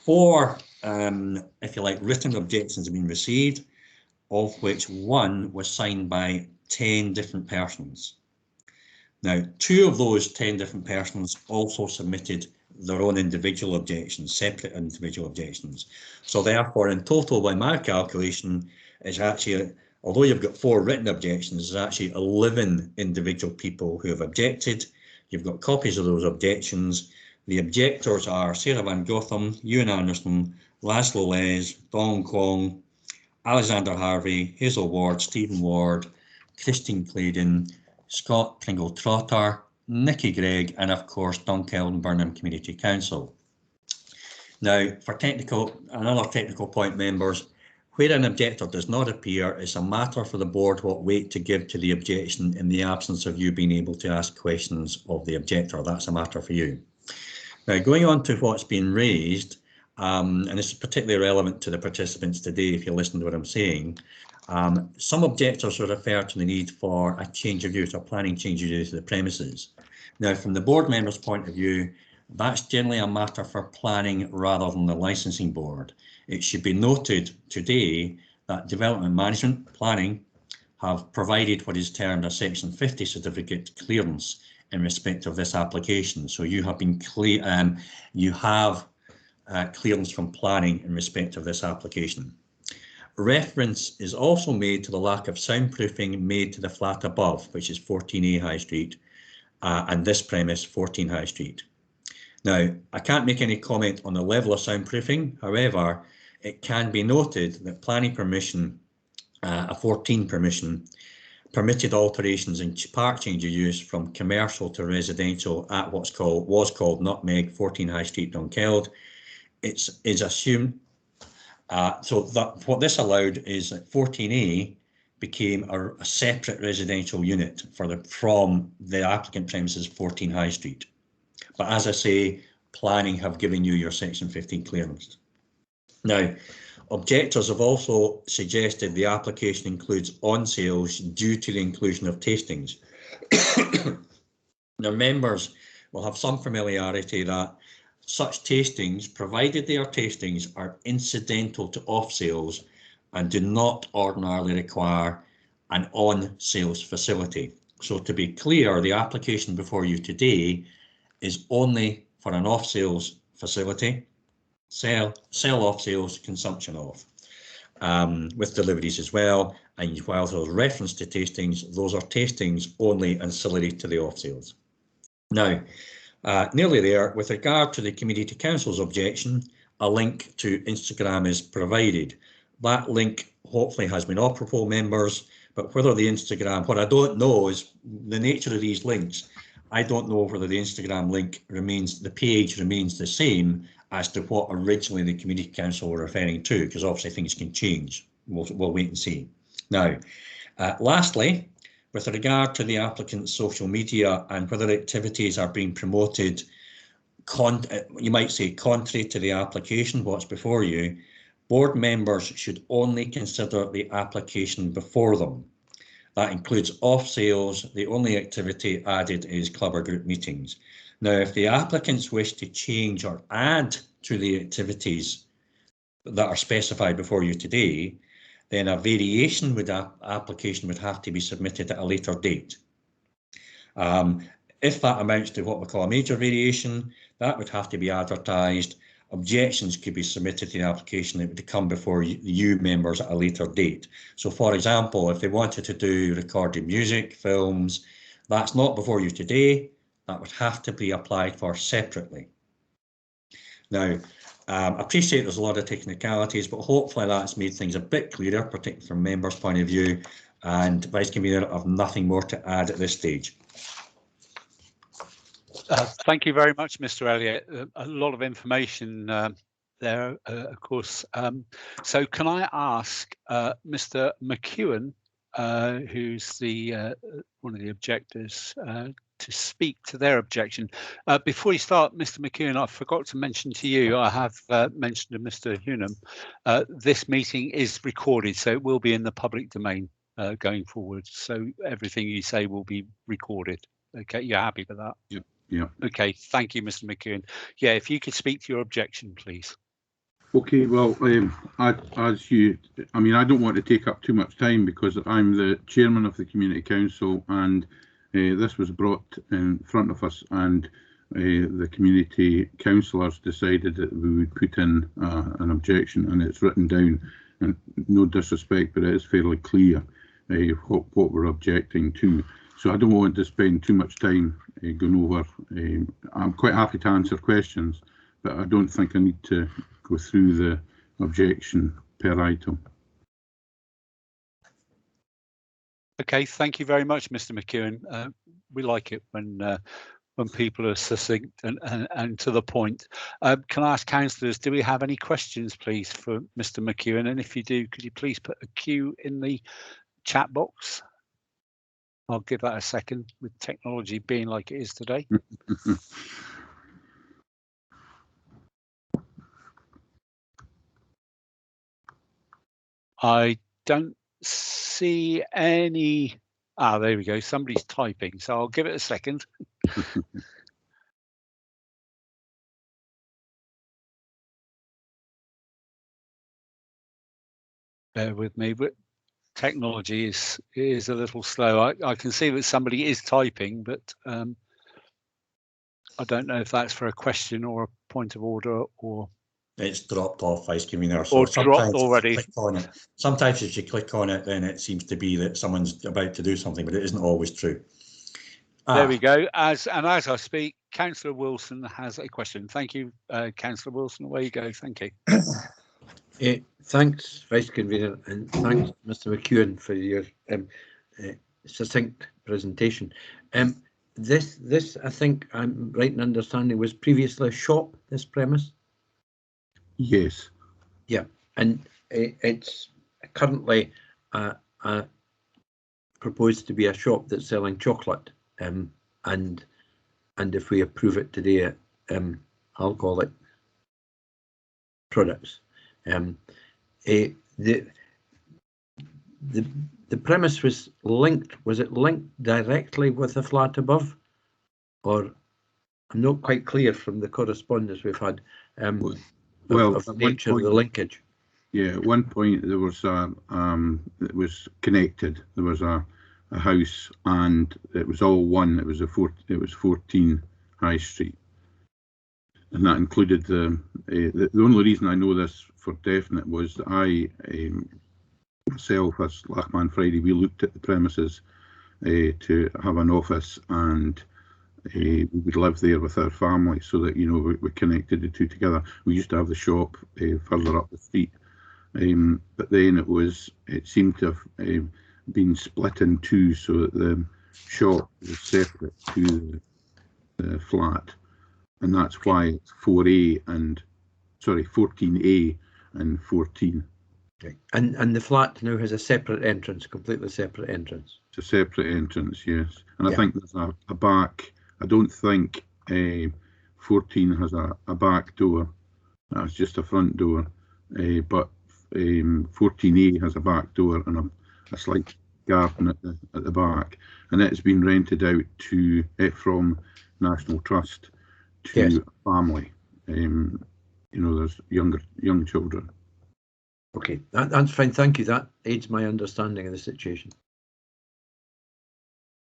4, if you like, written objections have been received, of which 1 was signed by 10 different persons. Now, 2 of those 10 different persons also submitted their own individual objections, separate individual objections. So therefore, in total, by my calculation, it's actually, although you've got 4 written objections, there's actually 11 individual people who have objected. You've got copies of those objections. The objectors are Sarah Van Gotham, Ewan Anderson, Laszlo Les, Dong Kwong, Alexander Harvey, Hazel Ward, Stephen Ward, Christine Claydon, Scott Pringle Trotter, Nicky Gregg, and of course Dunkeld Burnham Community Council. Now, for another technical point, members, where an objector does not appear, it's a matter for the board what weight to give to the objection in the absence of you being able to ask questions of the objector. That's a matter for you. Now, going on to what's been raised, and this is particularly relevant to the participants today if you listen to what I'm saying, some objectors will refer to the need for a change of use or planning change of use to the premises. Now, from the board member's point of view, that's generally a matter for planning rather than the licensing board. It should be noted today that development management planning have provided what is termed a Section 50 certificate clearance in respect of this application. So you have been clear, you have clearance from planning in respect of this application. Reference is also made to the lack of soundproofing made to the flat above, which is 14A High Street, and this premise 14 High Street. Now, I can't make any comment on the level of soundproofing. However, it can be noted that planning permission, a 14 permission, permitted alterations in park change of use from commercial to residential at was called Nutmeg 14 High Street, Dunkeld. It is assumed. So that what this allowed is that 14A became a separate residential unit from the applicant premises 14 High Street. But as I say, planning have given you your Section 15 clearance. Now, objectors have also suggested the application includes on sales due to the inclusion of tastings. Now, members will have some familiarity that such tastings, provided they are tastings, are incidental to off sales and do not ordinarily require an on sales facility. So to be clear, the application before you today is only for an off sales facility, sell off sales, consumption of, with deliveries as well. And while there's reference to tastings, those are tastings only ancillary to the off sales. Now, nearly there, with regard to the Community Council's objection, a link to Instagram is provided. That link hopefully has been operable, members, but whether the Instagram, what I don't know is the nature of these links. I don't know whether the Instagram link remains, the page remains the same as to what originally the Community Council were referring to, because obviously things can change. We'll wait and see. Now, lastly, with regard to the applicant's social media and whether activities are being promoted, you might say contrary to the application, what's before you, board members should only consider the application before them. That includes off sales. The only activity added is club or group meetings. Now, if the applicants wish to change or add to the activities that are specified before you today, then a variation with that application would have to be submitted at a later date. If that amounts to what we call a major variation, that would have to be advertised. Objections could be submitted to the application that would come before you members at a later date. So for example, if they wanted to do recorded music, films, that's not before you today. That would have to be applied for separately. Now, I appreciate there's a lot of technicalities, but hopefully that's made things a bit clearer, particularly from members' point of view. And Vice Convener, I have nothing more to add at this stage. Thank you very much, Mr. Elliott. A lot of information there, of course. So can I ask Mr. McEwen, who's the one of the objectors, to speak to their objection. Before you start, Mr. McEwen, I forgot to mention to you, I have mentioned to Mr. Hunham, this meeting is recorded, so it will be in the public domain going forward. So everything you say will be recorded. Okay, you're happy with that? Yep. Yeah. Okay, thank you, Mr. McEwen. Yeah, if you could speak to your objection, please. Okay, well, I don't want to take up too much time because I'm the chairman of the Community Council, and this was brought in front of us, and the community councillors decided that we would put in an objection, and it's written down, and no disrespect, but it is fairly clear what we're objecting to. So I don't want to spend too much time going over. I'm quite happy to answer questions, but I don't think I need to go through the objection per item. Okay, thank you very much, Mr. McEwen. We like it when people are succinct and to the point. Can I ask councillors, do we have any questions, please, for Mr. McEwen? And if you do, could you please put a Q in the chat box? I'll give that a second with technology being like it is today. I don't see any. Ah, there we go. Somebody's typing, so I'll give it a second. Bear with me, but technology is a little slow. I can see that somebody is typing, but I don't know if that's for a question or a point of order or. It's dropped off, Vice Convener. So or dropped already. Sometimes if you click on it, then it seems to be that someone's about to do something, but it isn't always true. There we go. As I speak, Councillor Wilson has a question. Thank you, Councillor Wilson. Away you go. Thank you. Thanks, Vice Convener, and thanks, Mr. McEwen, for your succinct presentation. This, I think I'm right in understanding, was previously a shop, this premise? Yes. Yeah, and it's currently proposed to be a shop that's selling chocolate, and if we approve it today, alcoholic products. The premise was linked. Was it linked directly with the flat above, or I'm not quite clear from the correspondence we've had. Well, of the nature of the linkage. Yeah, at one point there was it was connected. There was a house, and it was all one. It was 14 High Street, and that included the only reason I know this for definite was that I myself, as Lachman Friday, we looked at the premises to have an office, and we would live there with our family, so that, you know, we connected the two together. We used to have the shop further up the street, but then it seemed to have been split in two, so that the shop was separate to the flat, and that's why it's 4A and 14A and 14. Okay. And the flat now has a separate entrance, completely separate entrance. It's a separate entrance, yes, and I think there's a back. I don't think 14 has a back door. That's just a front door, but 14A has a back door and a slight garden at the back, and it's been rented out to from National Trust to a family. You know, there's young children. Okay, that's fine. Thank you. That aids my understanding of the situation.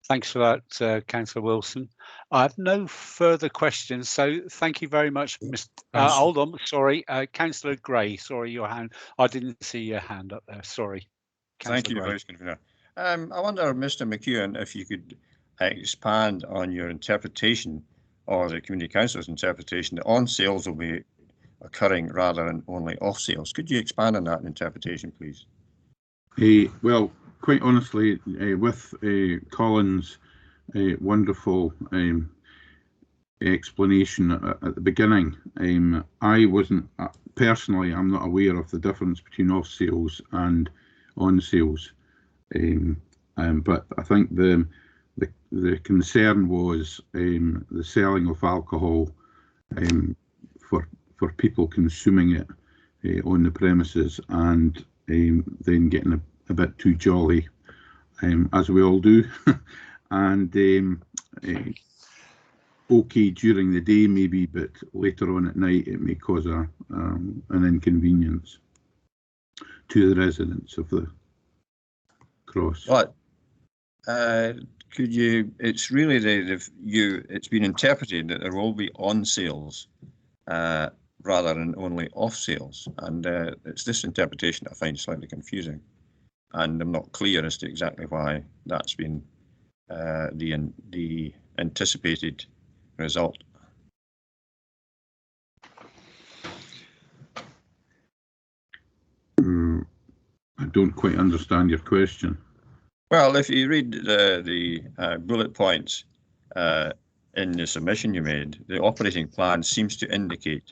Thanks for that, Councillor Wilson. I have no further questions, so thank you very much, Mr. Hold on, sorry, Councillor Gray. Sorry, your hand. I didn't see your hand up there. Sorry. Thank you, Vice Convener. I wonder, Mr. McEwen, if you could expand on your interpretation, or the Community Council's interpretation, that on sales will be occurring rather than only off sales. Could you expand on that interpretation, please? Well, quite honestly, with Colin's wonderful explanation at the beginning, I wasn't personally, I'm not aware of the difference between off sales and on sales, but I think the concern was the selling of alcohol for people consuming it on the premises, and then getting a bit too jolly, as we all do, and okay during the day maybe, but later on at night it may cause an inconvenience to the residents of the cross. But could you? It's really it's been interpreted that there will be on sales rather than only off sales, and it's this interpretation I find slightly confusing, and I'm not clear as to exactly why that's been the anticipated result. I don't quite understand your question. Well, if you read the bullet points in the submission you made, the operating plan seems to indicate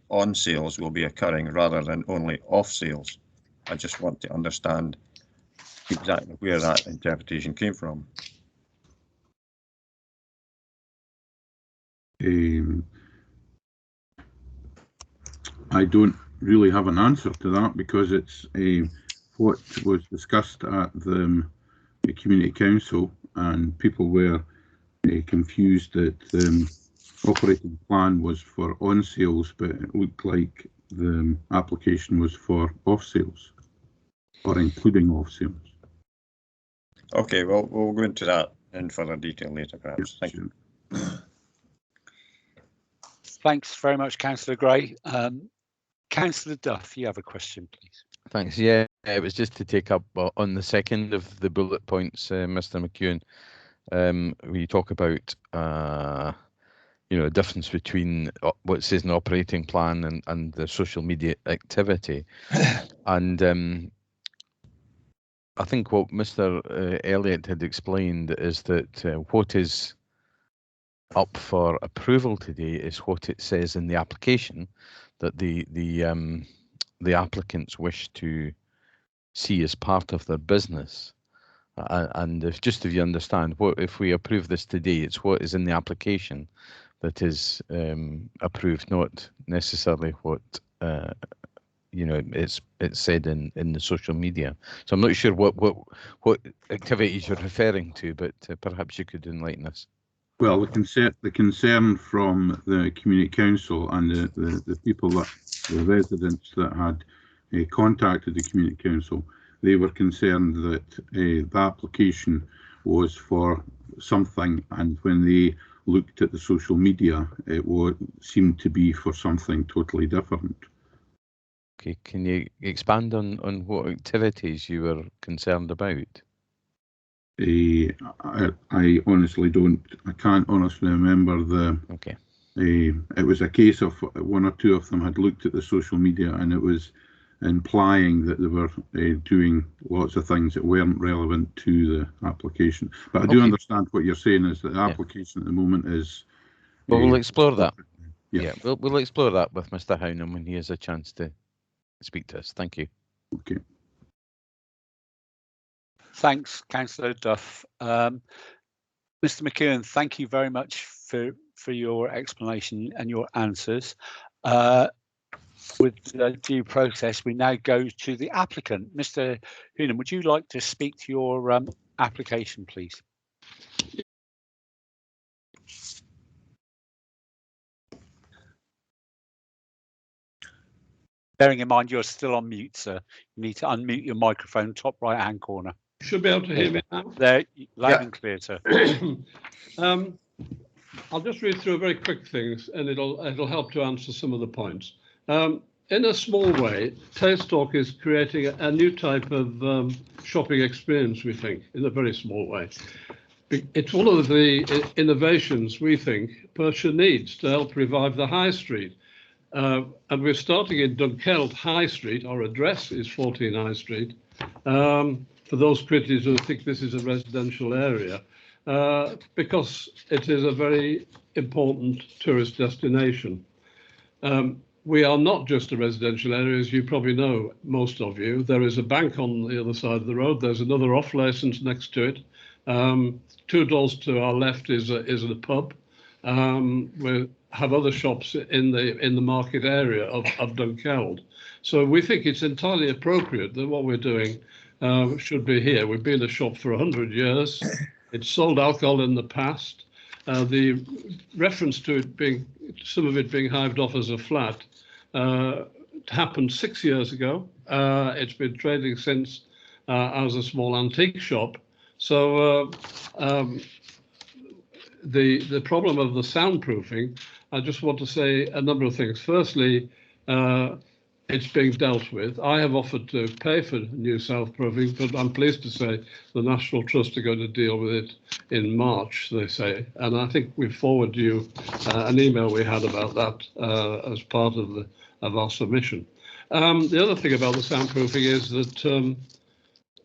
on sales will be occurring rather than only off sales. I just want to understand exactly where that interpretation came from. I don't really have an answer to that, because it's what was discussed at the Community Council, and people were confused that the operating plan was for on sales, but it looked like the application was for off sales, or including off sales. Okay, well, we'll go into that in further detail later, perhaps. Thank you. Thanks very much, Councillor Gray. Councillor Duff, you have a question, please. Thanks. Yeah, it was just to take up on the second of the bullet points, Mr. McEwen. We talk about a difference between what says an operating plan and the social media activity, and I think what Mr. Elliott had explained is that what is up for approval today is what it says in the application that the applicants wish to see as part of their business. And if you understand, what if we approve this today, it's what is in the application that is approved, not necessarily what it's said in the social media. So I'm not sure what activities you're referring to, but perhaps you could enlighten us. Well, the concern from the Community Council and the people the residents that had contacted the Community Council, they were concerned that the application was for something, and when they looked at the social media, it seemed to be for something totally different. Okay, can you expand on what activities you were concerned about? I honestly don't. I can't honestly remember the. Okay. It was a case of one or two of them had looked at the social media, and it was implying that they were doing lots of things that weren't relevant to the application. But I do understand what you're saying is that the application at the moment is. Well, we'll explore that. Yeah, we'll explore that with Mr. Hownham when he has a chance to speak to us. Thank you. Okay. Thanks, Councillor Duff. Mr. McEwen, thank you very much for your explanation and your answers. With due process, we now go to the applicant. Mr. Hownham, would you like to speak to your application, please? Bearing in mind you're still on mute, sir. You need to unmute your microphone, top right-hand corner. Should be able to hear me now. There, loud and clear, sir. I'll just read through very quick things, and it'll help to answer some of the points. In a small way, Taste Talk is creating a new type of shopping experience, we think, in a very small way. It's one of the innovations we think Perthshire needs to help revive the High Street. And we're starting in Dunkeld High Street. Our address is 14 High Street. For those critics who think this is a residential area, because it is a very important tourist destination. We are not just a residential area, as you probably know, most of you. There is a bank on the other side of the road. There's another off licence next to it. 2 doors to our left is a pub. We have other shops in the market area of Dunkeld. So we think it's entirely appropriate that what we're doing should be here. We've been a shop for 100 years. It's sold alcohol in the past. The reference to it being, some of it being hived off as a flat, happened 6 years ago. It's been trading since as a small antique shop. So the problem of the soundproofing, I just want to say a number of things. Firstly, it's being dealt with. I have offered to pay for new soundproofing, but I'm pleased to say the National Trust are going to deal with it in March, they say. And I think we forwarded you an email we had about that as part of our submission. The other thing about the soundproofing is that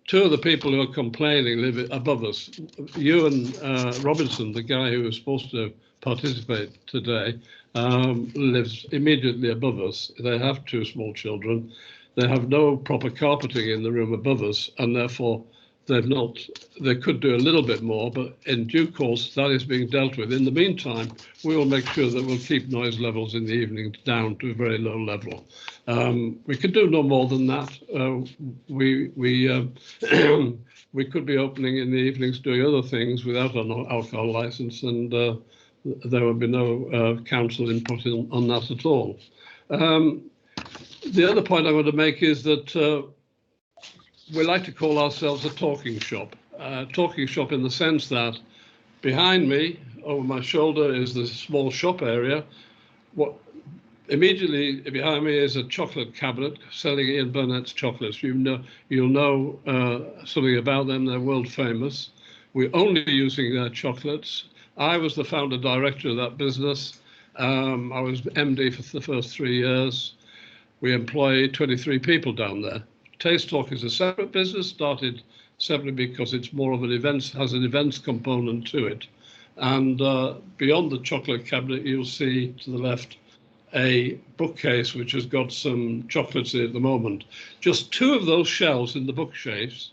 2 of the people who are complaining live above us. Ewan Robinson, the guy who was supposed to participate today, lives immediately above us. They have 2 small children. They have no proper carpeting in the room above us, and therefore they could do a little bit more, but in due course that is being dealt with. In the meantime, we will make sure that we'll keep noise levels in the evening down to a very low level. We could do no more than that. We could be opening in the evenings doing other things without an alcohol license, and there would be no council input on that at all. The other point I want to make is that we like to call ourselves a talking shop. Talking shop in the sense that behind me, over my shoulder, is the small shop area. What immediately behind me is a chocolate cabinet selling Ian Burnett's chocolates. You'll know something about them. They're world famous. We're only using their chocolates. I was the founder director of that business. I was MD for the first 3 years. We employ 23 people down there. Taste Talk is a separate business, started separately because it's more of an events, has an events component to it. And beyond the chocolate cabinet, you'll see to the left a bookcase which has got some chocolates in it at the moment. Just 2 of those shelves in the bookcase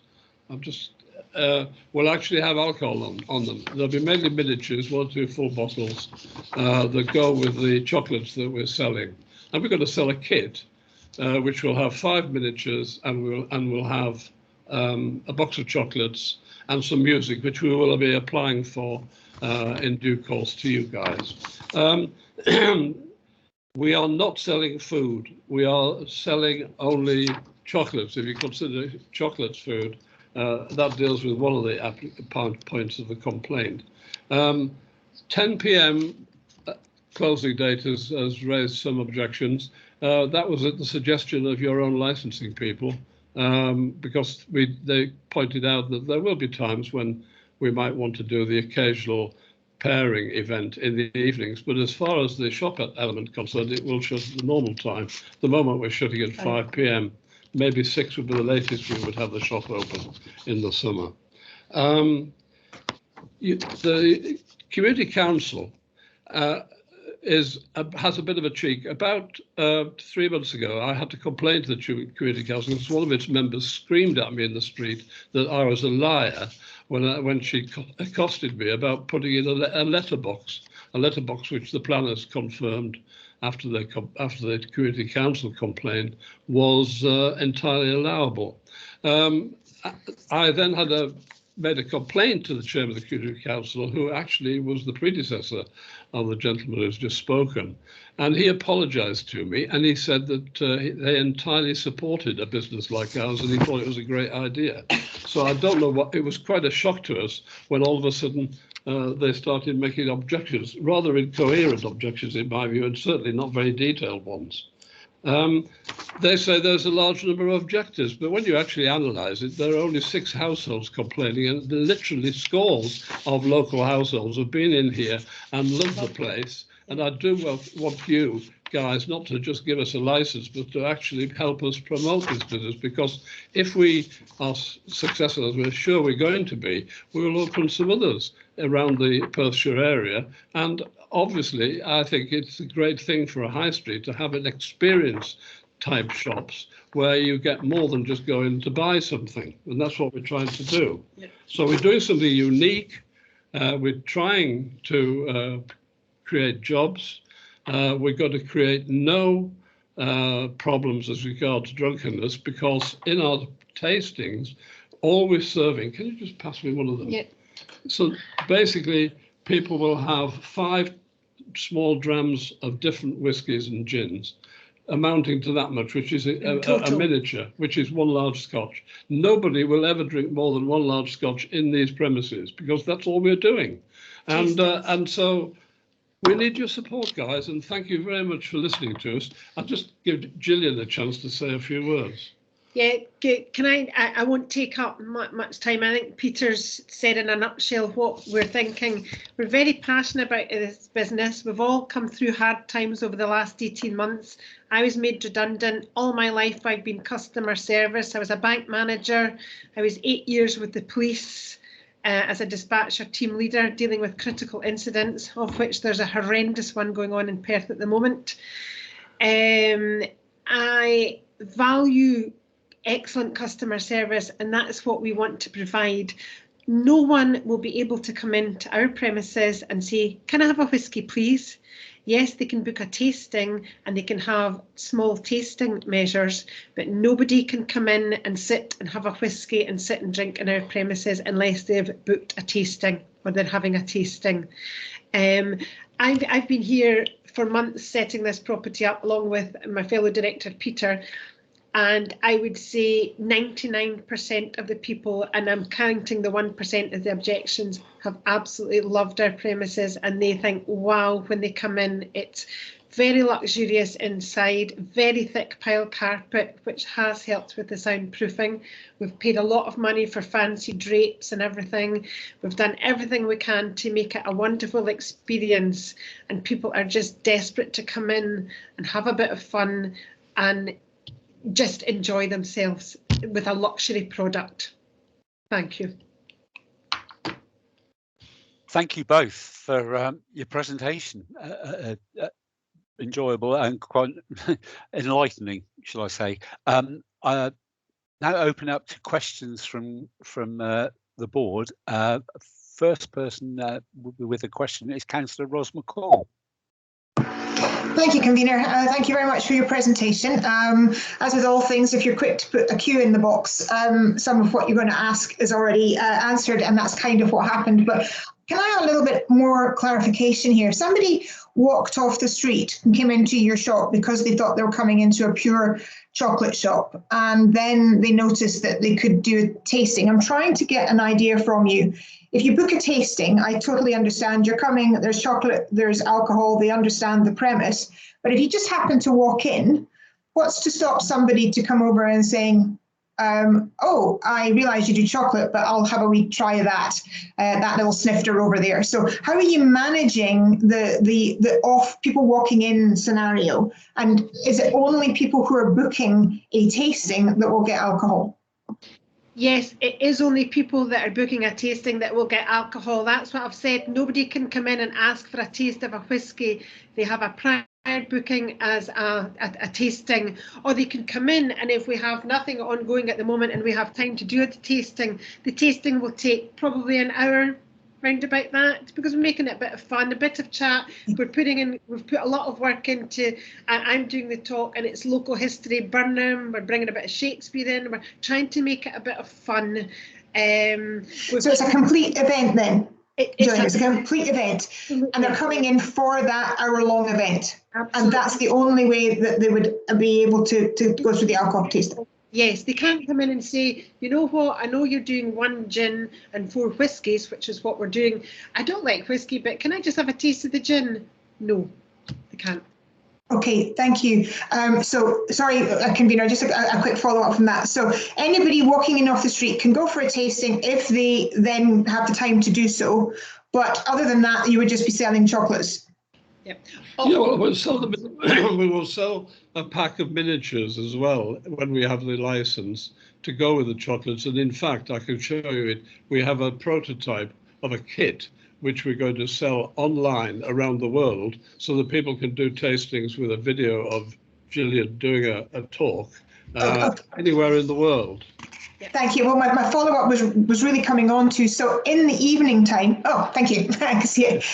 will actually have alcohol on them. There'll be mainly miniatures, 1 or 2 full bottles that go with the chocolates that we're selling. And we're going to sell a kit which will have 5 miniatures, and we'll have a box of chocolates and some music, which we will be applying for in due course to you guys. We are not selling food. We are selling only chocolates. If you consider chocolates food, that deals with one of the points of the complaint. 10 p.m. closing date has raised some objections. That was at the suggestion of your own licensing people, because they pointed out that there will be times when we might want to do the occasional pairing event in the evenings. But as far as the shop element concerned, it will shut at the normal time. The moment we're shutting at 5 p.m, maybe 6 would be the latest we would have the shop open in the summer. The community council has a bit of a cheek. About 3 months ago, I had to complain to the community council because one of its members screamed at me in the street that I was a liar when she accosted me about putting in a letterbox which the planners confirmed after the community council complained was entirely allowable. I then had a made a complaint to the chairman of the Community Council, who actually was the predecessor of the gentleman who's just spoken. And he apologised to me, and he said that they entirely supported a business like ours, and he thought it was a great idea. So I don't know what, it was quite a shock to us when all of a sudden they started making objections, rather incoherent objections in my view, and certainly not very detailed ones. They say there's a large number of objectors, but when you actually analyse it, there are only 6 households complaining, and literally scores of local households have been in here and love the place. And I do want you guys not to just give us a licence, but to actually help us promote this business, because if we are successful, as we're sure we're going to be, we will open some others around the Perthshire area. And obviously, I think it's a great thing for a high street to have an experience type shops where you get more than just going to buy something. And that's what we're trying to do. Yeah. So we're doing something unique. We're trying to create jobs. We've got to create no problems as regards drunkenness, because in our tastings, all we're serving, can you just pass me one of them? Yeah. So basically, people will have 5 small drams of different whiskies and gins, amounting to that much, which is a miniature, which is 1 large Scotch. Nobody will ever drink more than 1 large Scotch in these premises, because that's all we're doing. And so we need your support, guys, and thank you very much for listening to us. I'll just give Gillian a chance to say a few words. Yeah, can I won't take up much time. I think Peter's said in a nutshell what we're thinking. We're very passionate about this business. We've all come through hard times over the last 18 months. I was made redundant. All my life I've been customer service. I was a bank manager. I was 8 years with the police as a dispatcher team leader, dealing with critical incidents, of which there's a horrendous one going on in Perth at the moment. I value excellent customer service, and that's what we want to provide. No one will be able to come into our premises and say, can I have a whisky please? Yes, they can book a tasting and they can have small tasting measures, but nobody can come in and sit and have a whisky and sit and drink in our premises unless they've booked a tasting or they're having a tasting. I've been here for months setting this property up along with my fellow director Peter, and I would say 99% of the people, and I'm counting the 1% of the objections, have absolutely loved our premises, and they think, wow, when they come in, it's very luxurious inside, very thick pile carpet, which has helped with the soundproofing. We've paid a lot of money for fancy drapes and everything. We've done everything we can to make it a wonderful experience, and people are just desperate to come in and have a bit of fun and just enjoy themselves with a luxury product. Thank you. Thank you both for your presentation. Enjoyable and quite enlightening, shall I say. I now open up to questions from the board. First person with a question is Councillor Ros McCall. Thank you, Convener. Thank you very much for your presentation. As with all things, if you're quick to put a Q in the box, some of what you're going to ask is already answered, and that's kind of what happened. But can I have a little bit more clarification here? Somebody walked off the street and came into your shop because they thought they were coming into a pure chocolate shop, and then they noticed that they could do a tasting. I'm trying to get an idea from you. If you book a tasting, I totally understand you're coming, there's chocolate, there's alcohol, they understand the premise. But if you just happen to walk in, what's to stop somebody to come over and saying, oh, I realise you do chocolate, but I'll have a wee try of that, that little snifter over there. So how are you managing the off people walking in scenario? And is it only people who are booking a tasting that will get alcohol? Yes, it is only people that are booking a tasting that will get alcohol. That's what I've said. Nobody can come in and ask for a taste of a whisky. They have a prior booking as a tasting, or they can come in, and if we have nothing ongoing at the moment and we have time to do the tasting will take probably an hour, round about that, because we're making it a bit of fun, a bit of chat. We've put a lot of work into, I'm doing the talk, and it's local history, Burnham, we're bringing a bit of Shakespeare in, we're trying to make it a bit of fun. So it's a complete event then? It's a complete event, and they're coming in for that hour-long event. Absolutely. And that's the only way that they would be able to go through the alcohol tasting. Yes, they can't come in and say, you know what, I know you're doing 1 gin and 4 whiskies, which is what we're doing. I don't like whiskey, but can I just have a taste of the gin? No, they can't. Okay, thank you. So, sorry, convener, just a quick follow-up from that. So anybody walking in off the street can go for a tasting if they then have the time to do so. But other than that, you would just be selling chocolates. Yep. Yeah, well, we'll sell them. We will sell a pack of miniatures as well when we have the license to go with the chocolates. And in fact, I can show you it. We have a prototype of a kit which we're going to sell online around the world so that people can do tastings with a video of Gillian doing a talk anywhere in the world. Thank you. Well, my follow-up was really coming on to, so in the evening time, oh, thank you, I can see it.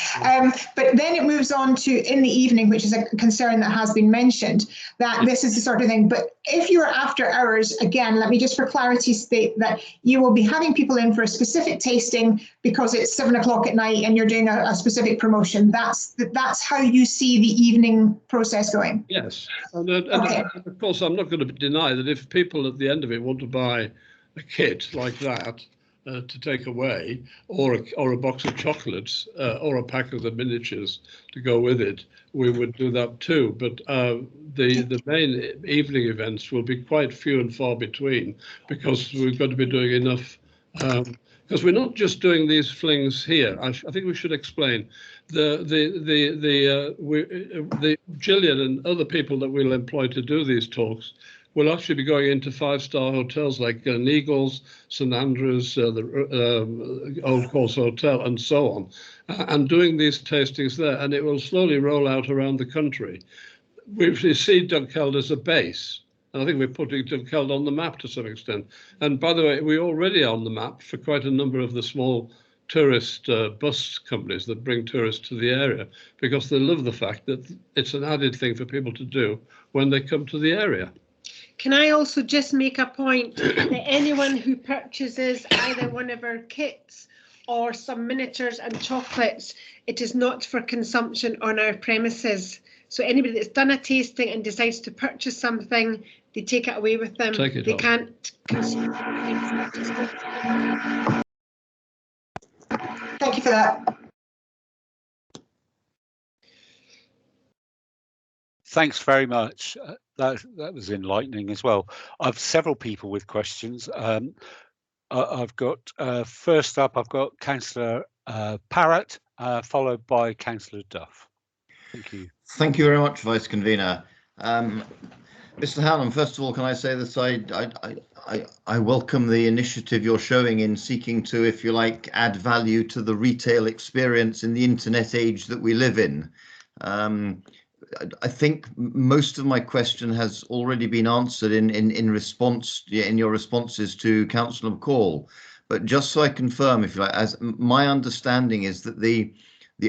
But then it moves on to in the evening, which is a concern that has been mentioned, that this is the sort of thing. But if you're after hours, again, let me just for clarity state that you will be having people in for a specific tasting because it's 7 o'clock at night and you're doing a specific promotion. That's how you see the evening process going? Yes. And of course, I'm not going to deny that if people at the end of it want to buy a kit like that to take away, or a box of chocolates, or a pack of the miniatures to go with it, we would do that too. But the main evening events will be quite few and far between, because we've got to be doing enough. Because we're not just doing these flings here. I think we should explain the Gillian and other people that we'll employ to do these talks will actually be going into 5-star hotels like Eagles, St Andrews, the Old Course Hotel, and so on, and doing these tastings there. And it will slowly roll out around the country. We see Dunkeld as a base. And I think we're putting Dunkeld on the map to some extent. And by the way, we're already on the map for quite a number of the small tourist bus companies that bring tourists to the area, because they love the fact that it's an added thing for people to do when they come to the area. Can I also just make a point that anyone who purchases either one of our kits or some miniatures and chocolates, it is not for consumption on our premises. So anybody that's done a tasting and decides to purchase something, they take it away with them. They can't consume. Thank you for that. Thanks very much. That was enlightening as well. I've several people with questions. I've got first up, I've got Councillor Parrott, followed by Councillor Duff. Thank you. Thank you very much, Vice Convener. Mr. Hannam, first of all, can I say that I welcome the initiative you're showing in seeking to, if you like, add value to the retail experience in the internet age that we live in. I think most of my question has already been answered in response, in your responses to Councillor McCall. But just so I confirm, if you like, as my understanding is that the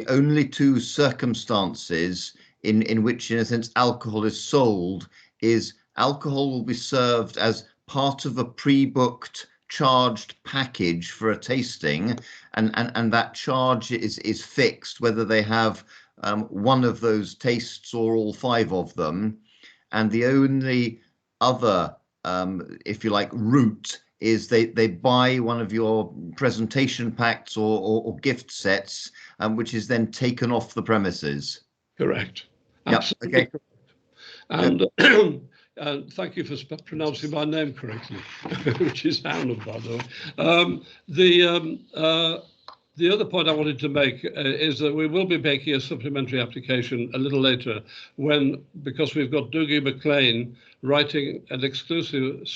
only 2 circumstances in which, in a sense, alcohol is sold is alcohol will be served as part of a pre-booked charged package for a tasting, and that charge is fixed whether they have one of those tastes or all 5 of them. And the only other, if you like, route is they buy one of your presentation packs or gift sets, which is then taken off the premises. Correct. Yep. Okay. And thank you for pronouncing my name correctly, which is Hannam, by the way. The other point I wanted to make is that we will be making a supplementary application a little later because we've got Dougie McLean writing an exclusive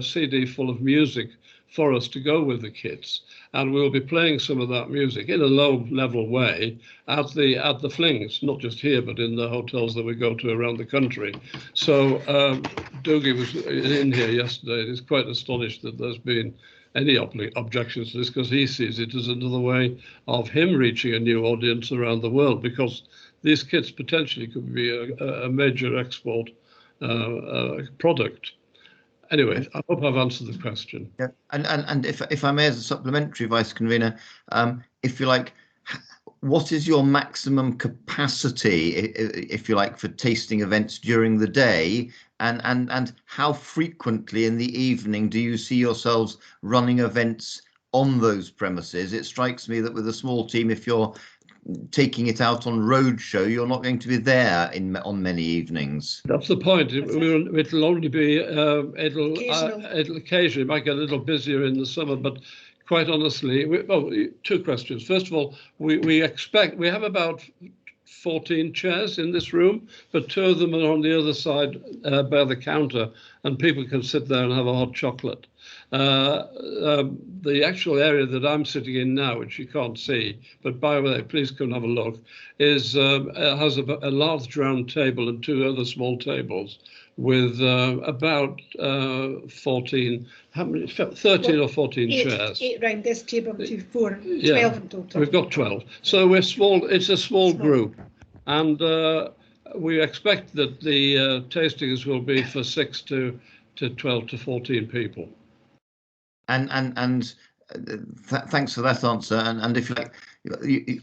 CD full of music for us to go with the kits. And we'll be playing some of that music in a low-level way at the flings, not just here, but in the hotels that we go to around the country. So Dougie was in here yesterday and he's quite astonished that there's been any objections to this, because he sees it as another way of him reaching a new audience around the world, because these kits potentially could be a major export product. Anyway, I hope I've answered the question. Yeah, and if I may, as a supplementary, Vice Convener, if you like, what is your maximum capacity, if you like, for tasting events during the day, and how frequently in the evening do you see yourselves running events on those premises? It strikes me that with a small team, if you're taking it out on roadshow, you're not going to be there on many evenings. That's the point. It'll only be it'll occasionally might get a little busier in the summer, but quite honestly, two questions. First of all, we have about 14 chairs in this room, but 2 of them are on the other side by the counter, and people can sit there and have a hot chocolate. The actual area that I'm sitting in now, which you can't see, but by the way, please come and have a look, has a large round table and 2 other small tables with about 13 or 14 chairs. 8 round this table, 2, 4, 12 Yeah, in total. we've got 12. So we're small. It's a small group, and we expect that the tastings will be for 6 to 12 to 14 people. Thanks for that answer. And if you like,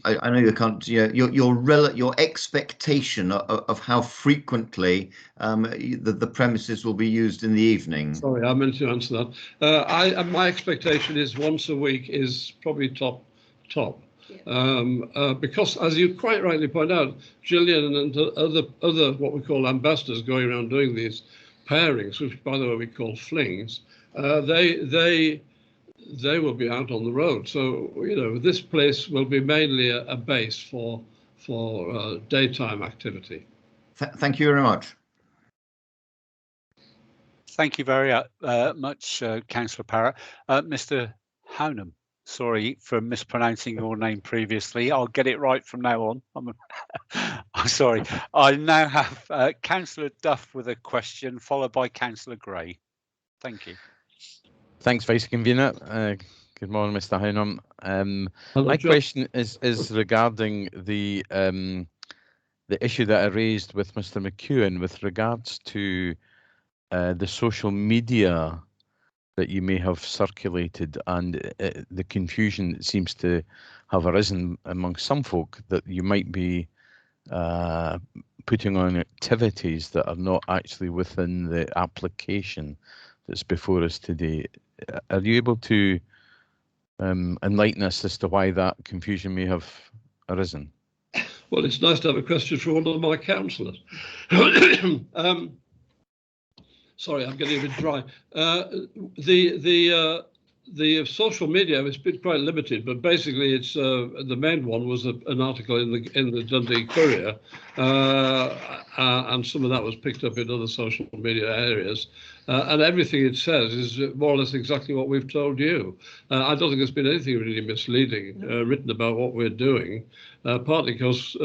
I know you can't. Your expectation of how frequently the premises will be used in the evening. Sorry, I meant to answer that. My expectation is once a week is probably top. Because, as you quite rightly point out, Gillian and other what we call ambassadors going around doing these pairings, which by the way we call flings, they will be out on the road. So this place will be mainly a base for daytime activity. Thank you very much. Thank you very much, Councillor Parrott. Mr. Hounham, sorry for mispronouncing your name previously. I'll get it right from now on. I'm sorry. I now have Councillor Duff with a question, followed by Councillor Gray. Thank you. Thanks, Vice Convener. Good morning, Mr. Hounham. My question is regarding the issue that I raised with Mr. McEwen with regards to the social media that you may have circulated and the confusion that seems to have arisen among some folk that you might be putting on activities that are not actually within the application that's before us today. Are you able to enlighten us as to why that confusion may have arisen? Well, it's nice to have a question from one of my councillors. Sorry, I'm getting a bit dry. The social media has been quite limited, but basically it's the main one was an article in the Dundee Courier, and some of that was picked up in other social media areas. And everything it says is more or less exactly what we've told you. I don't think there's been anything really misleading written about what we're doing, partly because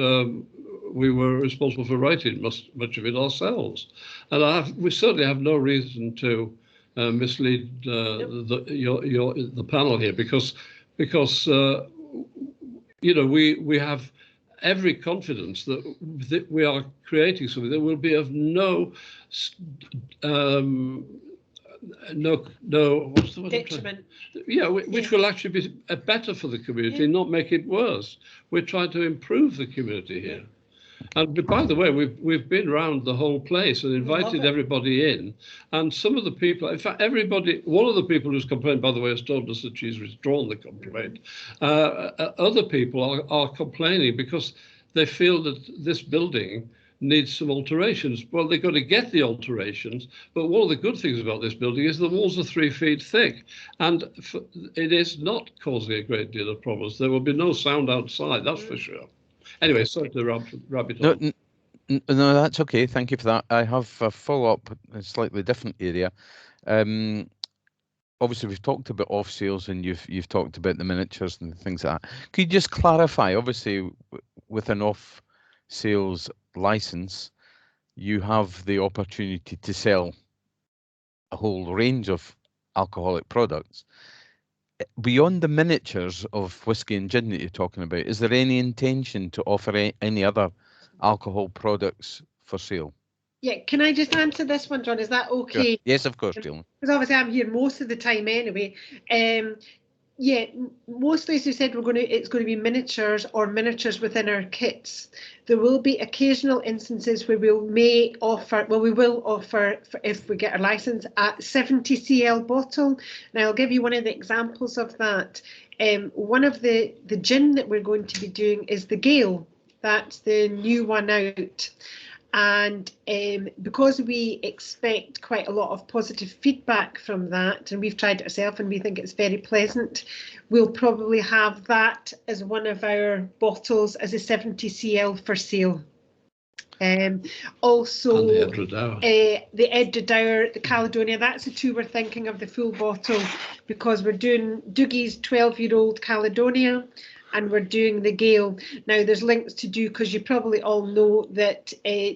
we were responsible for writing much of it ourselves. And we certainly have no reason to mislead the panel here, because we have every confidence that we are creating something that will be of no what's the word? Detriment. Yeah, which will actually be better for the community, not make it worse. We're trying to improve the community here. And by the way, we've been around the whole place and invited everybody in. And some of the people, in fact, one of the people who's complained, by the way, has told us that she's withdrawn the complaint. Other people are complaining because they feel that this building needs some alterations. Well, they've got to get the alterations, but one of the good things about this building is the walls are 3 feet thick, and it is not causing a great deal of problems. There will be no sound outside, that's for sure. Anyway, sorry to wrap it up. No, that's okay. Thank you for that. I have a follow-up in a slightly different area. Obviously, we've talked about off sales, and you've talked about the miniatures and things like that. Could you just clarify? Obviously, with an off sales license, you have the opportunity to sell a whole range of alcoholic products. Beyond the miniatures of whiskey and gin that you're talking about, is there any intention to offer any other alcohol products for sale? Yeah, can I just answer this one, John? Is that okay? Sure. Yes, of course, Dylan. Because obviously I'm here most of the time anyway. Yeah, mostly, as you said, it's going to be miniatures or miniatures within our kits. There will be occasional instances where we will offer, if we get a license, a 70 cl bottle. Now I'll give you one of the examples of that. One of the gin that we're going to be doing is the Gale. That's the new one out. And because we expect quite a lot of positive feedback from that, and we've tried it ourselves and we think it's very pleasant, we'll probably have that as one of our bottles as a 70 cl for sale. Also, the Edredour, the Caledonia, that's the two we're thinking of, the full bottle, because we're doing Dougie's 12-year-old Caledonia, and we're doing the Gale. Now there's links to do, because you probably all know that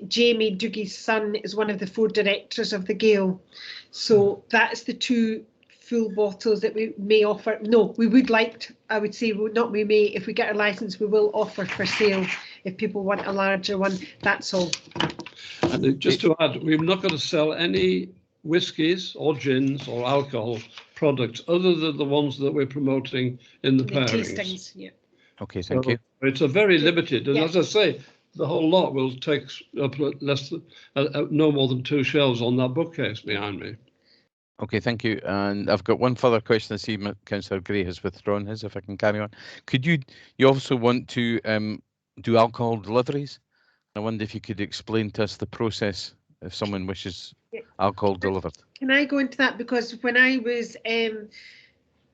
Jamie, Dougie's son, is one of the 4 directors of the Gale. So that's the 2 full bottles that we may offer. No, we would like to, I would say, not we may, if we get our license, we will offer for sale if people want a larger one. That's all. And just to add, we're not going to sell any whiskies or gins or alcohol products other than the ones that we're promoting in the pairings. Tastings, yeah. Okay, thank you. It's a very limited, and as I say, the whole lot will take up less than no more than 2 shelves on that bookcase behind me. Okay, thank you. And I've got one further question. I see Councillor Gray has withdrawn his, if I can carry on. Could you also want to do alcohol deliveries? I wonder if you could explain to us the process if someone wishes alcohol delivered. Can I go into that? Because when I was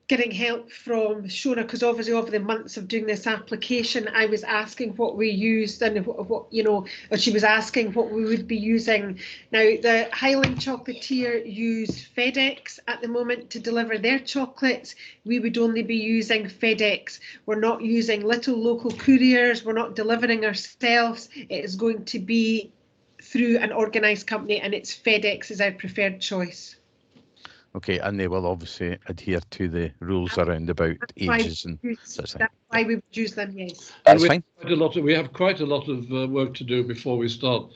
getting help from Shona, because obviously over the months of doing this application, I was asking what we used and what or she was asking what we would be using. Now, the Highland Chocolatier use FedEx at the moment to deliver their chocolates. We would only be using FedEx. We're not using little local couriers. We're not delivering ourselves. It is going to be through an organised company, and it's FedEx is our preferred choice. Okay, and they will obviously adhere to the rules around about ages and such. That's why we would use them, yes. That's fine. We have quite a lot of work to do before we start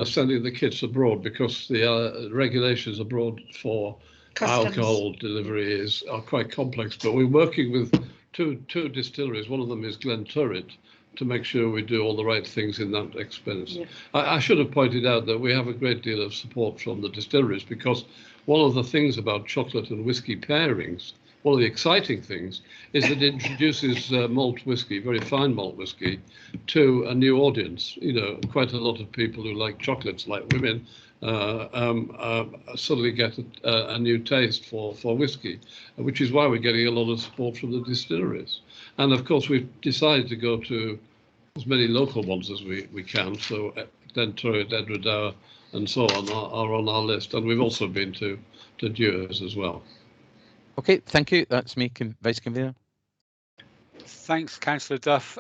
sending the kits abroad, because the regulations abroad for customs alcohol delivery are quite complex. But we're working with two distilleries. One of them is Glenturret, to make sure we do all the right things in that expense. Yeah. I should have pointed out that we have a great deal of support from the distilleries, because one of the things about chocolate and whiskey pairings, one of the exciting things, is that it introduces malt whiskey, very fine malt whiskey, to a new audience. Quite a lot of people who like chocolates, like women, suddenly get a new taste for whiskey, which is why we're getting a lot of support from the distilleries. And of course, we've decided to go to as many local ones as we can. So Glenturret, Edredour, and so on are on our list. And we've also been to Dewars as well. Okay, thank you. That's me, Vice Convener. Thanks, Councillor Duff.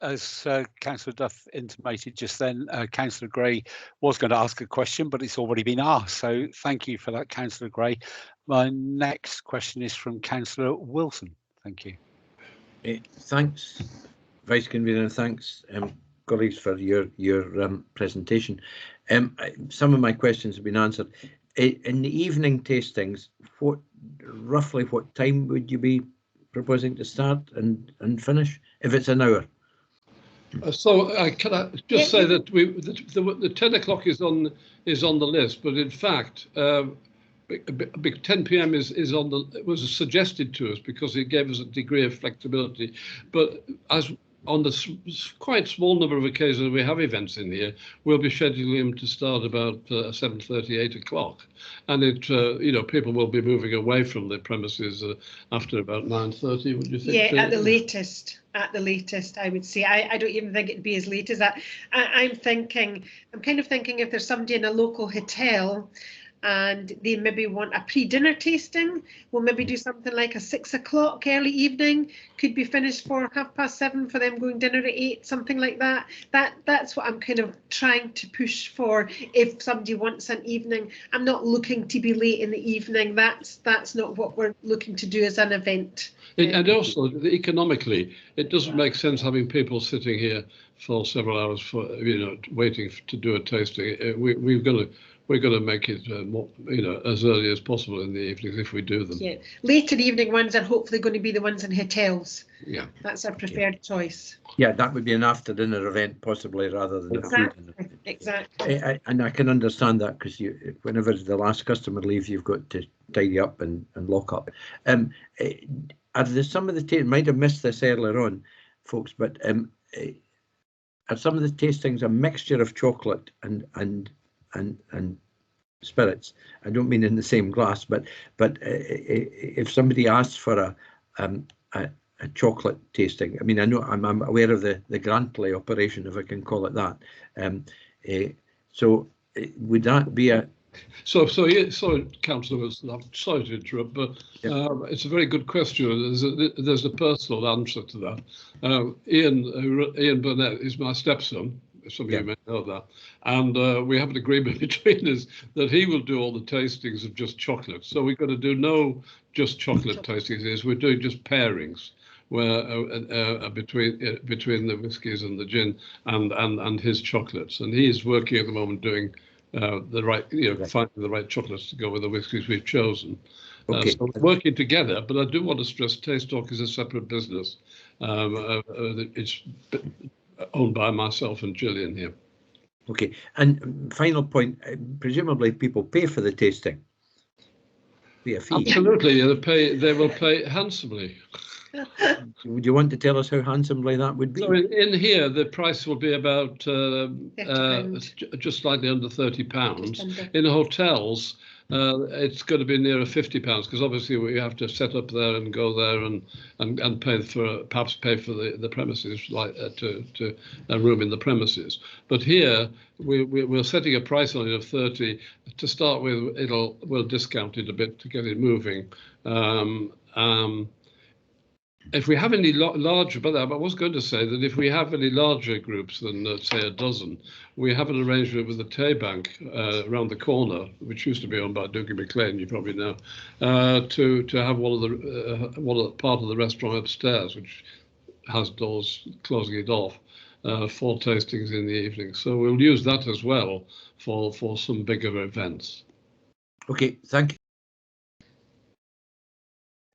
As Councillor Duff intimated just then, Councillor Gray was going to ask a question, but it's already been asked. So thank you for that, Councillor Gray. My next question is from Councillor Wilson. Thank you. Thanks, Vice Convener. Thanks, colleagues, for your presentation. Some of my questions have been answered. In the evening tastings, roughly what time would you be proposing to start and finish, if it's an hour? So can I just say that the 10 o'clock is on the list, but in fact 10 p.m. was suggested to us because it gave us a degree of flexibility. But as on the quite small number of occasions we have events in here, we'll be scheduling them to start about 7:30, 8 o'clock, and people will be moving away from the premises after about 9:30. Would you think? Yeah, at the latest. At the latest, I would say. I don't even think it'd be as late as that. I'm kind of thinking if there's somebody in a local hotel and they maybe want a pre-dinner tasting, we'll maybe do something like a 6 o'clock early evening, could be finished for 7:30 for them going dinner at 8, something like that. That's what I'm kind of trying to push for. If somebody wants an evening, I'm not looking to be late in the evening. That's not what we're looking to do as an event. And also, economically, it doesn't make sense having people sitting here for several hours for waiting to do a tasting. We're going to make it more, as early as possible in the evenings if we do them. Yeah, later evening ones are hopefully going to be the ones in hotels. Yeah, that's our preferred choice. Yeah, that would be an after dinner event possibly rather than Exactly. a food. Exactly. And I can understand that because whenever the last customer leaves, you've got to tidy up and lock up. Are there some of the might have missed this earlier on, folks, but are some of the tastings a mixture of chocolate and spirits? I don't mean in the same glass, but if somebody asks for a chocolate tasting, I mean, I know I'm aware of the Grantley operation, if I can call it that. So would that be a? So yeah, sorry, Councillor, I'm sorry to interrupt, but it's a very good question. There's a personal answer to that. Ian Burnett is my stepson. Some of you may know that, and we have an agreement between us that he will do all the tastings of just chocolate. So we're going to do no just chocolate tastings. We're doing just pairings, where between the whiskies and the gin and his chocolates, and he is working at the moment doing the right, finding the right chocolates to go with the whiskies we've chosen. Okay. So we're working together, but I do want to stress Taste Talk is a separate business. It's owned by myself and Gillian here. Okay, and final point, presumably people pay for the tasting. Be a fee. Absolutely, they will pay handsomely. Would you want to tell us how handsomely that would be? So in here, the price will be about just slightly under £30. In hotels, it's going to be nearer £50 because obviously we have to set up there and go there and pay for the premises, like to a room in the premises. But here we're setting a price on it of 30 to start with. We'll discount it a bit to get it moving. If we have any larger, but I was going to say that if we have any larger groups than say a dozen, we have an arrangement with the Tay Bank around the corner, which used to be owned by Dougie McLean, you probably know, to have one of the part of the restaurant upstairs, which has doors closing it off for tastings in the evening. So we'll use that as well for some bigger events. Okay, thank you.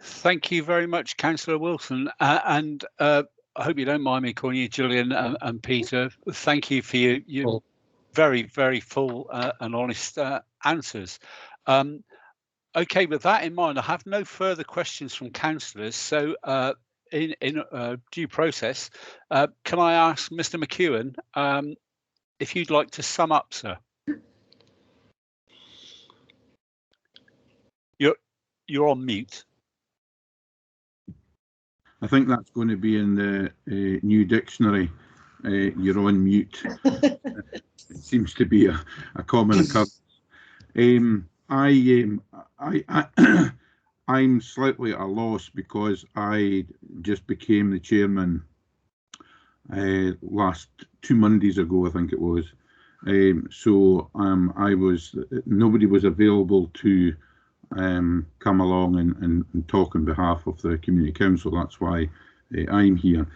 Thank you very much, Councillor Wilson. And I hope you don't mind me calling you Gillian and Peter. Thank you for your very, very full and honest answers. Okay, with that in mind, I have no further questions from councillors. So in due process, can I ask Mr. McEwen if you'd like to sum up, sir? You're on mute. I think that's going to be in the new dictionary. You're on mute. It seems to be a common occurrence. I'm slightly at a loss because I just became the chairman last 2 Mondays ago, I think it was. So nobody was available to come along and talk on behalf of the community council. That's why I'm here.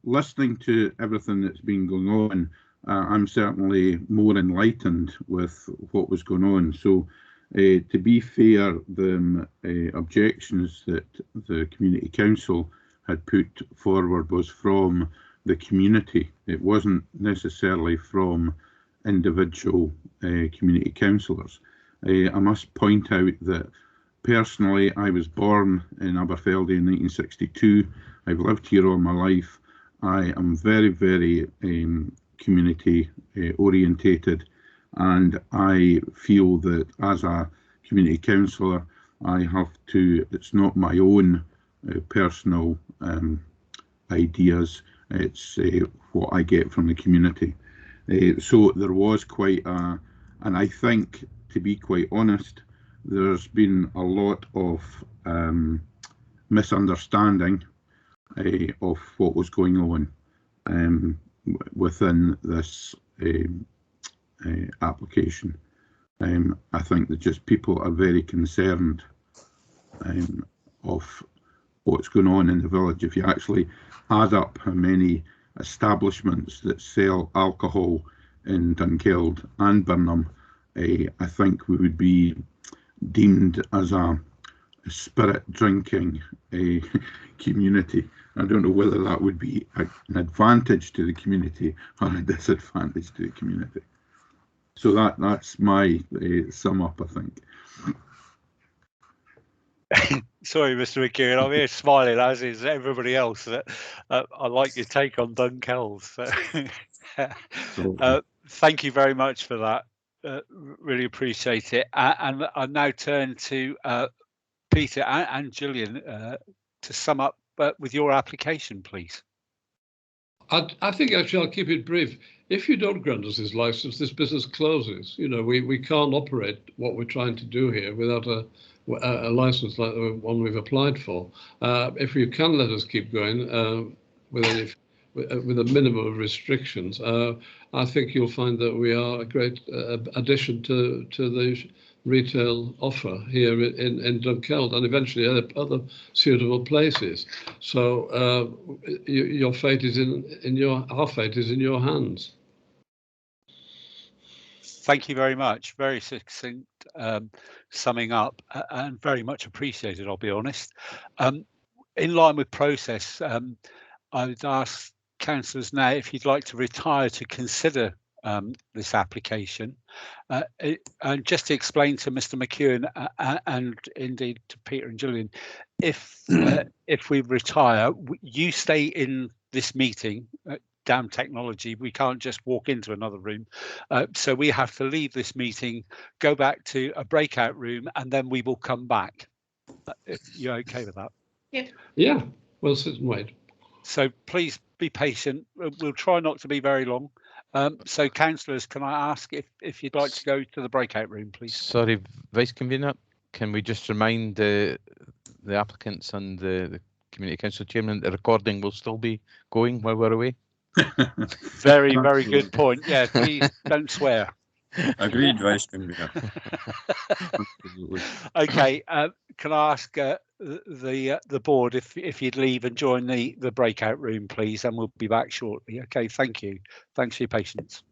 Listening to everything that's been going on, I'm certainly more enlightened with what was going on. So to be fair, the objections that the community council had put forward was from the community. It wasn't necessarily from individual community councillors. I must point out that personally I was born in Aberfeldy in 1962. I've lived here all my life. I am very, very community orientated, and I feel that as a community councillor I have to, it's not my own personal ideas, it's what I get from the community. So there was quite and I think, to be quite honest, there's been a lot of misunderstanding of what was going on within this application. I think that just people are very concerned of what's going on in the village. If you actually add up how many establishments that sell alcohol in Dunkeld and Burnham, I think we would be deemed as a spirit drinking community. I don't know whether that would be an advantage to the community or a disadvantage to the community. So that's my sum up, I think. Sorry, Mr. McKeown, I'm here smiling, as is everybody else. I like your take on Dunkeld. So, thank you very much for that. Really appreciate it. And I now turn to Peter and Gillian to sum up with your application, please. I think actually I'll keep it brief. If you don't grant us this license, this business closes. You know, we can't operate what we're trying to do here without a license like the one we've applied for. If you can let us keep going with a minimum of restrictions, I think you'll find that we are a great addition to the retail offer here in Dunkeld and eventually other suitable places. So your fate is our fate is in your hands. Thank you very much. Very succinct summing up and very much appreciated, I'll be honest. In line with process, I would ask councillors now if you'd like to retire to consider this application. And just to explain to Mr. McKeown and indeed to Peter and Gillian, if we retire, you stay in this meeting. Damn technology, we can't just walk into another room. So we have to leave this meeting, go back to a breakout room, and then we will come back. If you're okay with that? Yeah, we'll sit and wait. So please be patient. We'll try not to be very long. So councillors, can I ask if you'd like to go to the breakout room, please? Sorry, Vice Convener, can we just remind the applicants and the Community Council Chairman the recording will still be going while we're away? Very, very good point. Yeah, please don't swear. Agreed, Vice Convener. Okay, can I ask the board if you'd leave and join the breakout room, please, and we'll be back shortly. Okay, thank you. Thanks for your patience.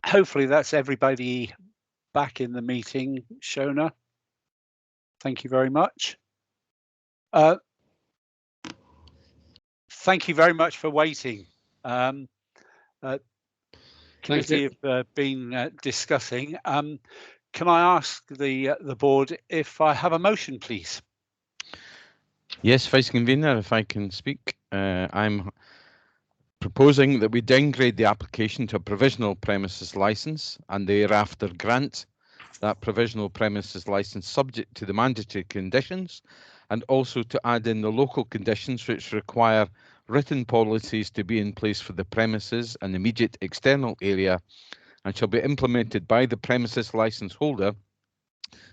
hopefully that's everybody back in the meeting, Shona. Thank you very much. Thank you very much for waiting. Committee have been discussing. Can I ask the board if I have a motion, please? Yes, Vice Convener, if I can speak. I'm proposing that we downgrade the application to a provisional premises licence and thereafter grant that provisional premises licence subject to the mandatory conditions, and also to add in the local conditions which require written policies to be in place for the premises and immediate external area, and shall be implemented by the premises licence holder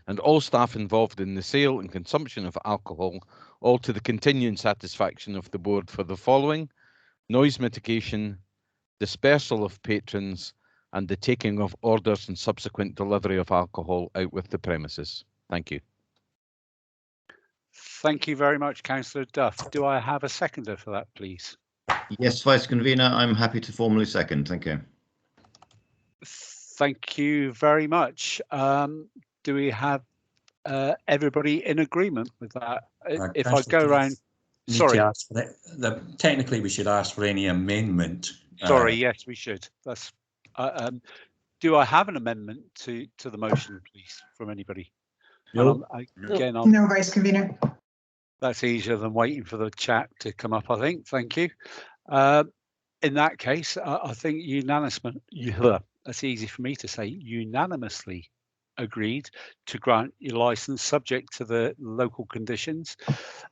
and all staff involved in the sale and consumption of alcohol, all to the continuing satisfaction of the board for the following: noise mitigation, dispersal of patrons, and the taking of orders and subsequent delivery of alcohol out with the premises. Thank you. Thank you very much, Councillor Duff. Do I have a seconder for that, please? Yes, Vice Convener, I'm happy to formally second. Thank you. Thank you very much. Do we have everybody in agreement with that? If I go around, sorry. Technically, we should ask for any amendment. Sorry, yes, we should. That's. Do I have an amendment to the motion, please, from anybody? No. No, Vice Convener. That's easier than waiting for the chat to come up, I think. Thank you. In that case, I think that's easy for me to say, unanimously agreed to grant your licence subject to the local conditions.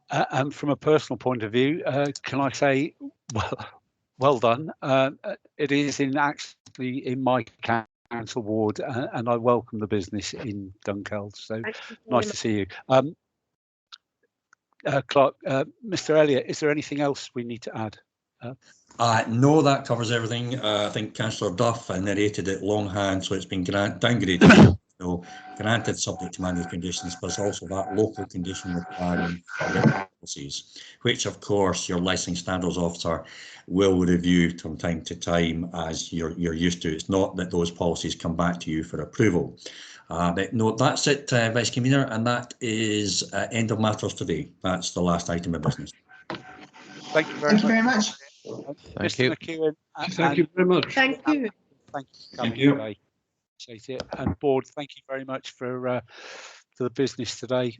And from a personal point of view, can I say, well done. It is actually in my council ward, and I welcome the business in Dunkeld. So nice to see you. Clark, Mr. Elliott, is there anything else we need to add? No, that covers everything. I think Councillor Duff narrated it longhand, so it's been downgraded. So granted subject to mandatory conditions, but it's also that local condition requirement policies, which of course your licensing standards officer will review from time to time as you're used to. It's not that those policies come back to you for approval. But no, that's it, Vice Convener, and that is end of matters today. That's the last item of business. Thank you very much. Mr. McEwen. Thank you very much. Thank you. Thank you. Appreciate it. And board, thank you very much for the business today.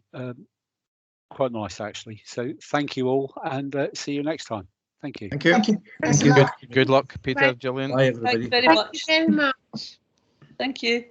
Quite nice, actually. So thank you all, and see you next time. Thank you. Thank you. Thank you. Thank you. Good luck, Peter, Right. Gillian. Bye, everybody. Thanks very Thank much. you very much. Thank you.